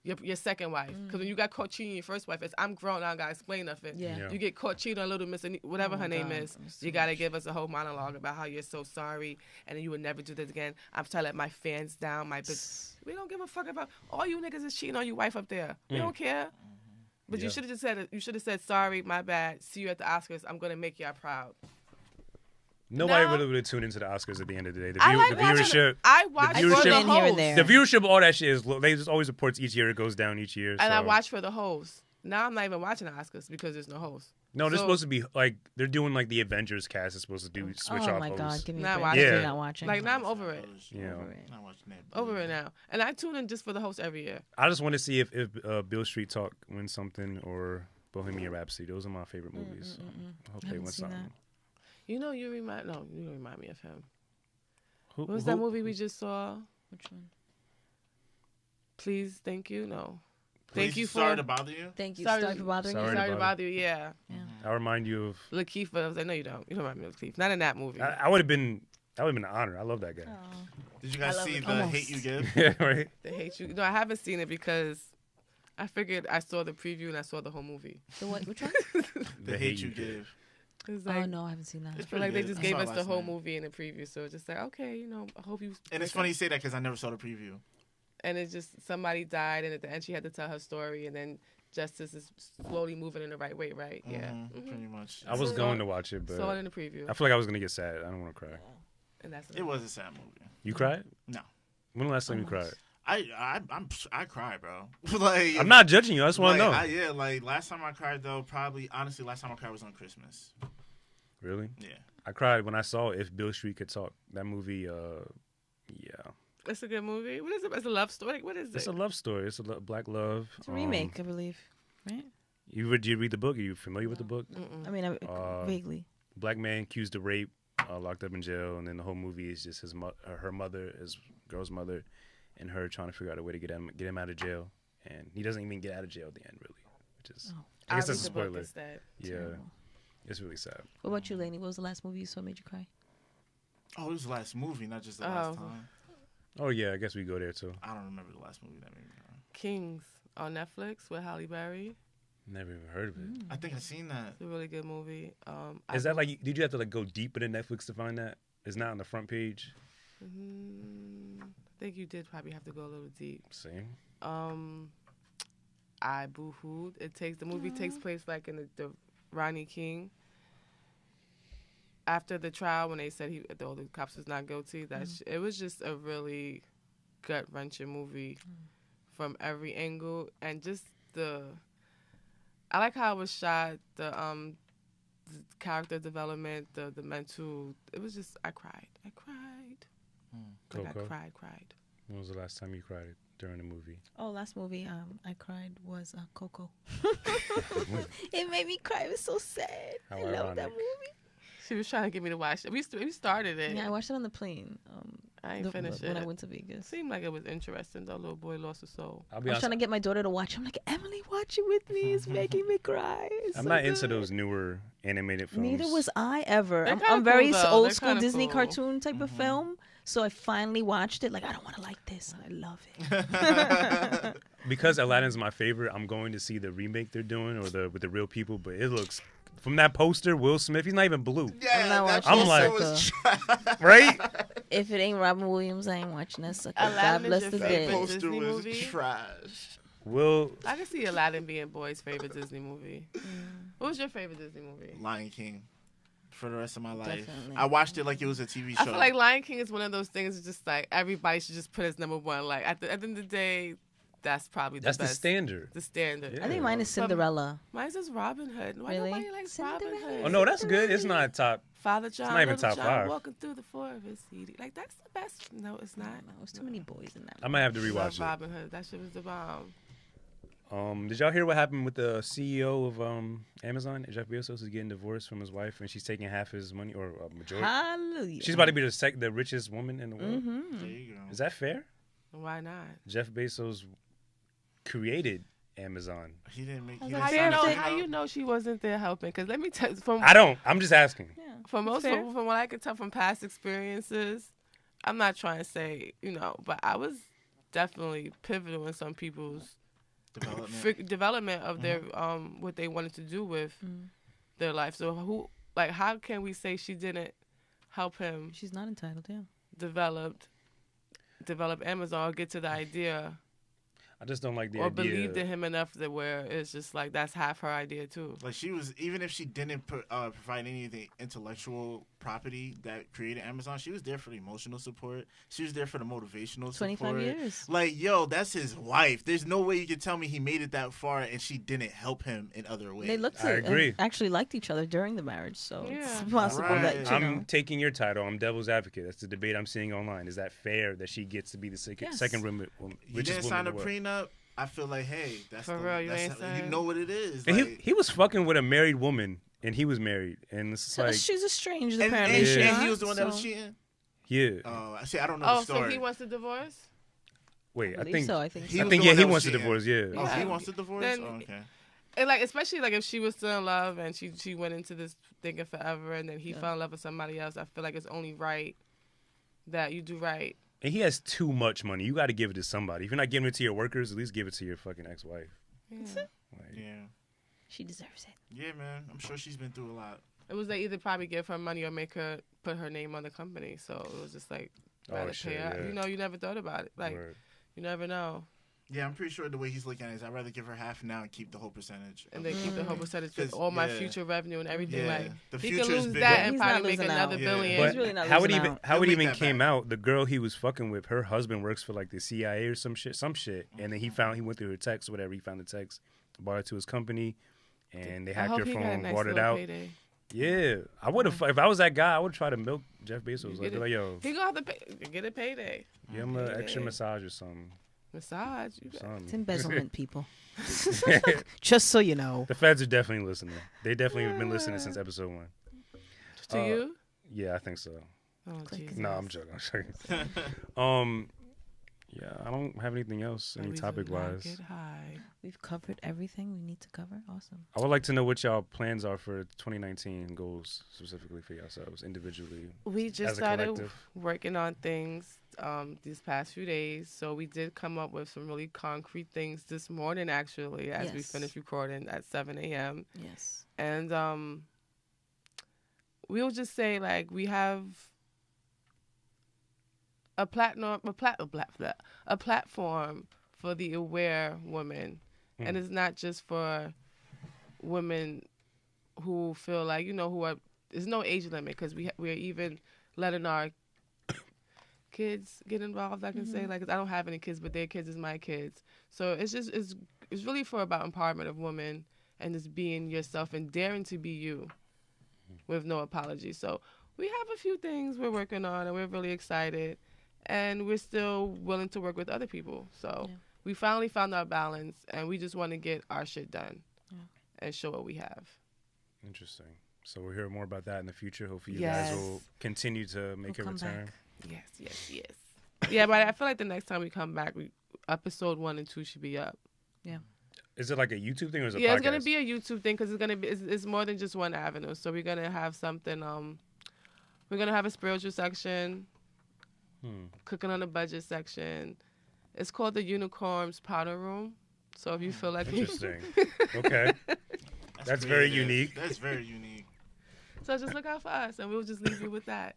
your second wife. Because when you got caught cheating on your first wife, it's I'm grown, I don't gotta explain nothing. Yeah. You get caught cheating on little Miss whatever Oh her my name God, is. that's too You gotta much. give us a whole monologue about how you're so sorry and then you would never do this again. I'm trying to let my fans down. We don't give a fuck about all you niggas is cheating on your wife up there. We don't care. But Yeah. you should have just said, you should have said, sorry, my bad. See you at the Oscars. I'm gonna make y'all proud. Nobody No. really would have tuned into the Oscars at the end of the day. The, I like the watching viewership. I watch the for viewership- the Been here and host. there. The viewership, all that shit is low. They just always reports each year. It goes down each year. And so. I watch for the host. Now I'm not even watching the Oscars because there's no host. No, they're so- supposed to be like they're doing like the Avengers cast is supposed to do switch Oh off my hosts. God, give me Not a break. watching. You're Yeah. not watching. Like now I'm over it. Yeah. Over it. Not watching that. Over it now. And I tune in just for the host every year. I just want to see if Bill Street Talk wins something or Bohemian Rhapsody. Those are my favorite movies. So I hope they Haven't win seen something. You know, you don't remind me of him. Who, What was who- that movie we just saw? Which one? Please, thank you. No. Please, Thank you for. sorry to bother you. Thank you. Sorry- Sorry for bothering sorry you. Sorry to to bother bother you. Yeah. Yeah. I remind you of. Lakeith, I was like, no, you don't. You don't remind me of Lakeith. Not in that movie. I would have been. That would have been an honor. I love that guy. Oh. Did you guys I love see it. the Almost. hate you give? Yeah, right. They hate you. No, I haven't seen it because I figured I saw the preview and I saw the whole movie. The what? Which one? The hate you give. It's Oh like, no, I haven't seen that. I feel like they good. just I gave saw it us the last whole night. movie in the preview. So it's just like, okay, you know, I hope you. And it's funny you say that because I never saw the preview. And it's just somebody died, and at the end she had to tell her story, and then justice is slowly moving in the right way, right? Yeah. Mhm, pretty much. I was So- going to watch it, but Saw it in the preview, I feel like I was gonna get sad. I don't want to cry. and that's It was a sad movie. You cried? No. When the last time you cried? I cry, bro. Like I'm not judging you. I just want to know. Like last time I cried though, probably honestly last time I cried was on Christmas. Really? Yeah. I cried when I saw If Bill Street Could Talk. That movie. Yeah. It's a good movie. What is it? It's a love story. Like, what is It's it? a love story. It's a black love. It's a remake, I believe. Right? Did you read the book? Are you familiar with the book? I mean, Uh, vaguely. Black man accused of rape, locked up in jail, and then the whole movie is just her mother, his girl's mother, and her trying to figure out a way to get him out of jail, and he doesn't even get out of jail at the end, really, which is Oh. I guess I'll that's a read the book spoiler. instead. Yeah, Terrible. it's really sad. What about you, Lainey? What was the last movie you saw made you cry? Oh, it was the last movie, not just the last Oh. time. Oh yeah, I guess we go there too. I don't remember the last movie that made me cry. Kings on Netflix with Halle Berry. Never even heard of it. I think I seen that. It's a really good movie. Is that like? Did you have to like go deep into Netflix to find that? It's not on the front page. I think you did probably have to go a little deep. Same. I boo-hooed. The movie takes place like in the Ronnie King. After the trial, when they said the cops was not guilty, it was just a really gut-wrenching movie from every angle, and just I like how it was shot, the character development, the mental. It was just I cried. Like Coco. I cried. When was the last time you cried during the movie? Oh, last movie I cried was Coco. It made me cry. It was so sad. How I love that ironic. movie. She was trying to get me to watch it. We started it. Yeah, I watched it on the plane. I ain't finished when it. I went to Vegas. Seemed like it was interesting though. Little boy lost his soul. I'll I be was honest. trying to get my daughter to watch. I'm like, Emily, watch it with me. It's making me cry. It's I'm so not into good. those newer animated films. Neither was I ever. They're I'm kinda very cool, though. old They're school kinda Disney cool. cartoon type of film. So I finally watched it. Like, I don't want to like this. And I love it. Because Aladdin's my favorite. I'm going to see the remake they're doing or with the real people, but it looks from that poster, Will Smith, he's not even blue, I'm not that watching I'm poster like- was trash. right? If it ain't Robin Williams, I ain't watching that sucker. Aladdin God is bless your the That favorite? dead. poster Disney was movie? trash. Will I can see Aladdin being boy's favorite Disney movie. What was your favorite Disney movie? Lion King. For the rest of my life, Definitely. I watched it like it was a TV show. I feel like Lion King is one of those things. It's just like everybody should just put as number one. Like at the end of the day, that's probably the that's the best. standard. The standard. Yeah. I think mine is Cinderella. Mine's just Robin Hood. Why Really? nobody likes Robin Cinderella. Hood? Oh no, that's good. It's not top. Father John, not even Little top John five. walking through the forest. Like that's the best. No, it's not. No, there's too many boys in that. I might have to Love rewatch it. Robin Hood. That shit was the bomb. Did y'all hear what happened with the CEO of Amazon? Jeff Bezos is getting divorced from his wife, and she's taking half his money or a majority. Hallelujah. She's about to be the richest woman in the world. There you go. Is that fair? Why not? Jeff Bezos created Amazon. He didn't make. How's He that didn't fair? sign Fair up. How you know she wasn't there helping? Because let me tell you, I don't. I'm just asking. Yeah. from fair. what I could tell from past experiences, I'm not trying to say, but I was definitely pivotal in some people's development of their what they wanted to do with their life. So how can we say she didn't help him? She's not entitled, yeah. Develop Amazon, or get to the idea. I just don't like the or idea. believed in him enough that where it's just like that's half her idea too. Like she was, even if she didn't provide any of the intellectual property that created Amazon, she was there for the emotional support. She was there for the motivational 25 support. years. Like, yo, that's his wife. There's no way you can tell me he made it that far and she didn't help him in other ways. They looked I agree. actually liked each other during the marriage, so Yeah. it's possible that, you I'm know. taking your title. I'm devil's advocate. That's the debate I'm seeing online. Is that fair that she gets to be the second woman? You didn't sign a prenup. I feel like, hey, that's For real, you ain't saying. You know what it is. And like, he was fucking with a married woman, and he was married, and it's So like, she's estranged, and apparently. Yeah. and he was the one that was cheating. yeah. Oh, see, I don't know Oh, the story. so he wants a divorce? Wait, I believe think so, I think He so. was yeah, the one he that was wants a cheating. divorce. Yeah. Oh, Yeah. he wants a divorce. Then- Oh, okay. And like, especially like if she was still in love and she went into this thinking forever, and then he fell in love with somebody else, I feel like it's only right that you do right. And he has too much money. You got to give it to somebody. If you're not giving it to your workers, at least give it to your fucking ex-wife. Yeah. Like, Yeah. She deserves it. Yeah, man. I'm sure she's been through a lot. It was they either probably give her money or make her put her name on the company. So it was just like rather shit, pay her. yeah. You never thought about it. Like word. you never know. Yeah, I'm pretty sure the way he's looking at it is I'd rather give her half now and keep the whole percentage. And they keep the whole percentage with 'Cause, all my yeah. future revenue and everything. Yeah. Like The he future could is lose bigger. that and He's not probably make losing another out. Yeah. billion. But He's really not how it losing even out. how He'll it make even that came back. out? The girl he was fucking with, her husband works for like the CIA or some shit, and then he went through her text, or whatever. He found the text, brought it to his company, and they I hacked hope her he got a phone, nice brought it little out. payday. Yeah, I would have if I was that guy. I would try to milk Jeff Bezos. Like, get it. be like, yo, He gonna have to get a payday. give him an Payday. extra massage or something. Massage. You got something. It's embezzlement, people. Just so you know. The feds are definitely listening. They definitely have been listening since episode 1. to you? Yeah, I think so. Oh, Jesus. No, I'm joking. Yeah, I don't have anything else, any We do topic not wise. Get high. We've covered everything we need to cover. Awesome. I would like to know what y'all plans are for 2019 goals specifically for yourselves individually. We just As a started collective. working on things these past few days. So we did come up with some really concrete things this morning, actually, as we Yes. finished recording at 7 a.m. Yes. And we'll just say, like, we have a platform for the aware woman. And it's not just for women who feel like, who are, there's no age limit, because we're even letting our kids get involved, I can say, like, 'cause I don't have any kids, but their kids is my kids. So it's just, it's really about empowerment of women and just being yourself and daring to be you with no apology. So we have a few things we're working on, and we're really excited, and we're still willing to work with other people. So we finally found our balance, and we just want to get our shit done and show what we have. Interesting. So we'll hear more about that in the future. Hopefully you Yes. guys will continue to make We'll a come return. back. Yes. Yeah, but I feel like the next time we come back, episode 1 and 2 should be up. Is it like a YouTube thing or is it a Yeah, podcast? it's gonna be a YouTube thing, because it's gonna be it's more than just one avenue. So we're gonna have something. We're gonna have a spiritual section, cooking on a budget section. It's called the Unicorn's Powder Room. So if you feel like Interesting. Okay. That's very creative. unique. That's very unique. So just look out for us, and we'll just leave you with that.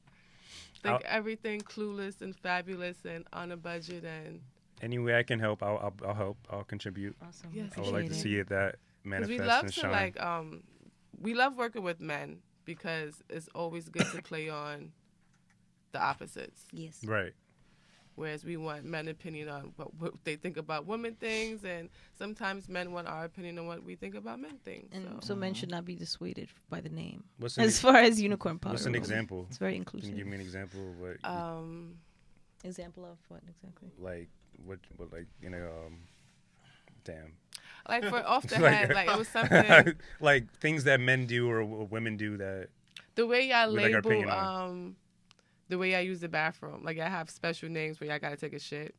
Think everything clueless and fabulous and on a budget, and Any way I can help, I'll help. I'll contribute. Awesome. Yes, I would like to Appreciate see it that because manifest we love and to shine. we love working with men, because it's always good to play on the opposites. Yes. Right. Whereas we want men's opinion on what they think about women things, and sometimes men want our opinion on what we think about men things. And so men should not be dissuaded by the name. What's an, As far as unicorn powder. what's an room, example? It's very Can inclusive. you give me an example of what, Example of what exactly? like, what like, damn. like for off the Like- head, like it was something. like things that men do or women do that. The way y'all We'd like our label, opinion on. the way I use the bathroom, like I have special names where y'all gotta take a shit.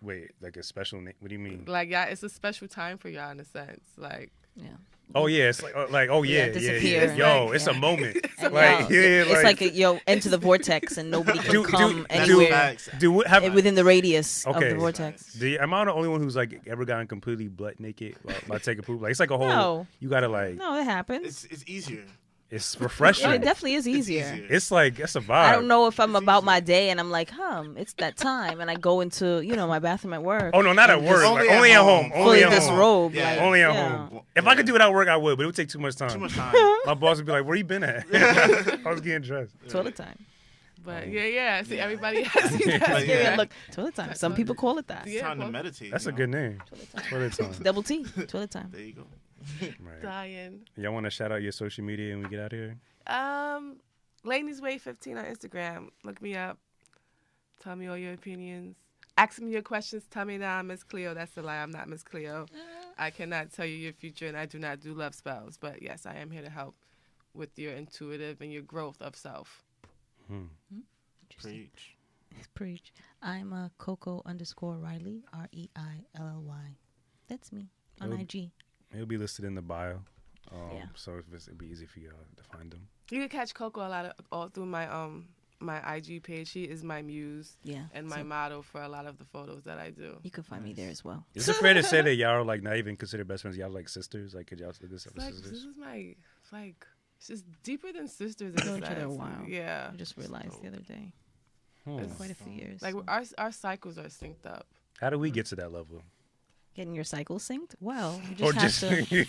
Wait, like a special name? What do you mean? Like y'all, it's a special time for y'all in a sense. Like Yeah. Oh yeah, it's like oh yeah, disappear. Yo, it's a moment. And, Like it's like enter the vortex and nobody can come That's anywhere facts. Have within the radius of Okay. the vortex. am I the only one who's like ever gotten completely butt naked while taking a poop? Like it's like a whole. No. You gotta like. No, it happens. It's easier. It's refreshing. It definitely is easier. It's like it's a vibe. I don't know if I'm about my day and I'm like, it's that time, and I go into my bathroom at work. Oh no, not at work. Only Only at at home. home. Only Fully at home. disrobed. Yeah. Like, Only at yeah. home. If I could do it at work, I would, but it would take too much time. Too much time. My boss would be like, "Where you been at?" I was getting dressed. Toilet time. But yeah. See, everybody has Yeah. Yeah, look, toilet time. Some people call it that. It's Yeah, time to well, meditate. That's you a know? good name. Toilet time. Double T. Toilet time. There you go. Right. dying. Y'all want to shout out your social media and we get out of here? Ladies Way 15 on Instagram. Look me up. Tell me all your opinions. Ask me your questions. Tell me that I'm Miss Cleo. That's a lie. I'm not Miss Cleo. I cannot tell you your future, and I do not do love spells. But yes, I am here to help with your intuitive and your growth of self. Preach. Preach. I'm Coco_Riley, REILLY. That's me on Nope. IG. It'll be listed in the bio. Yeah. So it'll be easy for y'all to find them. You can catch Coco all through my my IG page. She is my muse Yeah. and my So model for a lot of the photos that I do. you can find me there as well. Is it fair to say that y'all are like not even considered best friends? Y'all like sisters? Like could y'all look this up It's as like, this sisters? is my it's just deeper than sisters. In Know a each other a sense. while. Yeah. I just realized the other day. Hmm. Quite a few years. Like our cycles are synced up. How do we get to that level? Getting your cycle synced? Well, you Or just have to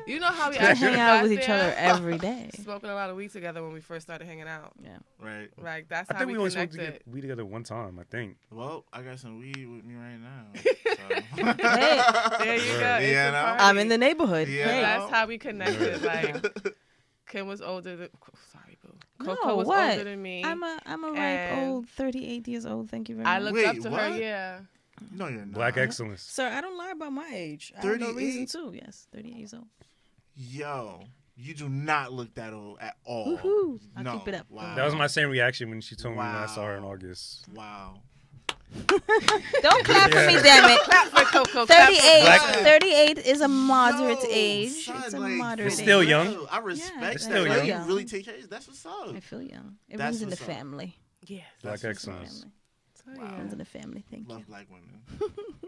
You know how we hang out with got each other there? every day. Smoking a lot of weed together when we first started hanging out. Yeah. Right. Like that's I how think we we only supposed connected. to get we together one time. I think. Well, I got some weed with me right now. Hey, There you go. Yeah, It's a no. party. I'm in the neighborhood. Yeah. Hey. That's how we connected. Like Kim was older than sorry, boo. Coco No, was what? older than me. I'm a ripe And old 38 years old. Thank you very I much. looked up Wait, to what? her. Yeah. No, you're not. Black excellence. Sir, I don't lie about my age. I have no 38? reason to. Yes, 38 years old. Yo, you do not look that old at all. Woohoo. I'll No. keep it up. Wow. That was my same reaction when she told me when I saw her in Wow. August. Wow. Don't clap for me, damn it. Clap for Coco. clap for 38. Coco. 38 is a moderate Yo, age. son, It's a like, moderate It's age. still young. Yo, I respect Yeah, it's that. still Like, young. you really take care of it. That's what's up. I feel young. It That's runs in the what's up. family. Yes. Black That's what's up. excellence. Family. So, Wow. yeah. Runs in the family. Thank you. Love black women.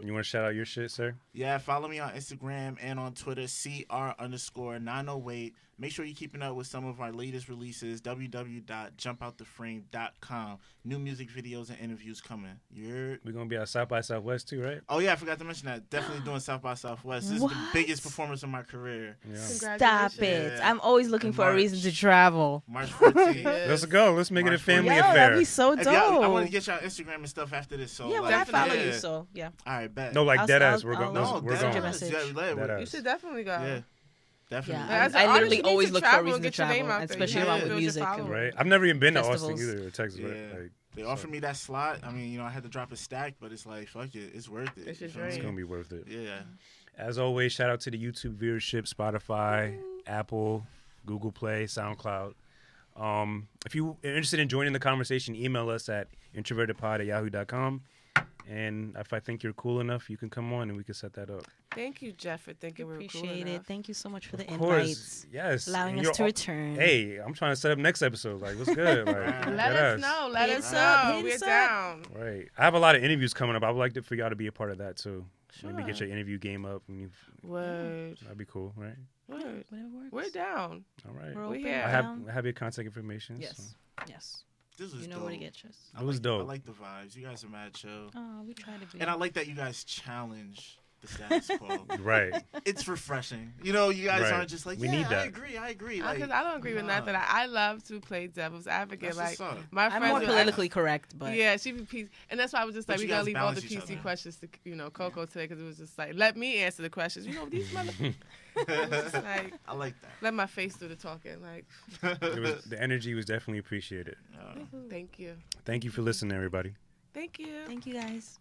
You want to shout out your shit, sir? Yeah, follow me on Instagram and on Twitter, CR_908. Make sure you're keeping up with some of our latest releases, www.jumpouttheframe.com. New music videos and interviews coming. We're gonna be at South by Southwest too, right? Oh, yeah, I forgot to mention that. Definitely doing South by Southwest. This is the What? biggest performance of my career. Yeah. Stop it. Yeah. I'm always looking In for a reason March. to travel. March 14th. Let's go. Let's make it a March family 14th. Yo, affair. that'd be so If y'all, I want dope. to get y'all Instagram and stuff after this. So Yeah, well, like, I follow yeah. you, so yeah. All right, bet. No, like I'll- dead ass. I'll- We're going. I'll- no, We're that send going. you a is- message. yeah, Dead You ass. should definitely go. yeah, definitely. Yeah, As an I artist, literally you need always to look for a travel reason and to get your name travel, out there. especially Yeah. around Build with your music. following. Right. I've never even been to Austin Festivals. either, or Texas. Yeah. Right? Like, They offered me that slot. I mean, I had to drop a stack, but it's like, fuck it. It's worth it. It's your You feel me? it's dream. gonna be worth it. Yeah. As always, shout out to the YouTube viewership, Spotify, Apple, Google Play, SoundCloud. If you are interested in joining the conversation, email us at introvertedpod@yahoo.com. And if I think you're cool enough, you can come on and we can set that up. Thank you, Jeff, for thinking we were cool Appreciate it. enough. Thank you so much for the Of course, invites. yes. Allowing And us you're to all- return. Hey, I'm trying to set up next episode. Like, what's good? Like, Let dead us ass. know. Let Hit us us up, know. hit We're us up. down. Right. I have a lot of interviews coming up. I would like for y'all to be a part of that too. Maybe Sure. get your interview game up. And Word. that'd be cool, right? Word. Whatever works. We're down. All right. We're We open. here. I down. have your contact information. Yes. so. Yes. This was You know dope. where to get us. It was dope. I like the vibes. You guys are mad chill. Oh, we try to be. And I like that you guys challenge the status quo. Right. It's refreshing. You know, you guys Right. aren't just like, We yeah, need I that. agree. Because Like, I don't agree with nah. nothing. I love to play devil's advocate. That's Like what's up. my I'm friends more would- politically correct, but Yeah, she be PC, and that's why I was just But like, you we gotta guys leave all the balance each PC other. questions to Coco today because it was just like, let me answer the questions. You know, these motherfuckers. Just like, I like that. let my face do the talking. Like, The energy was definitely appreciated. thank you, Thank you for listening, everybody. thank you. thank you guys.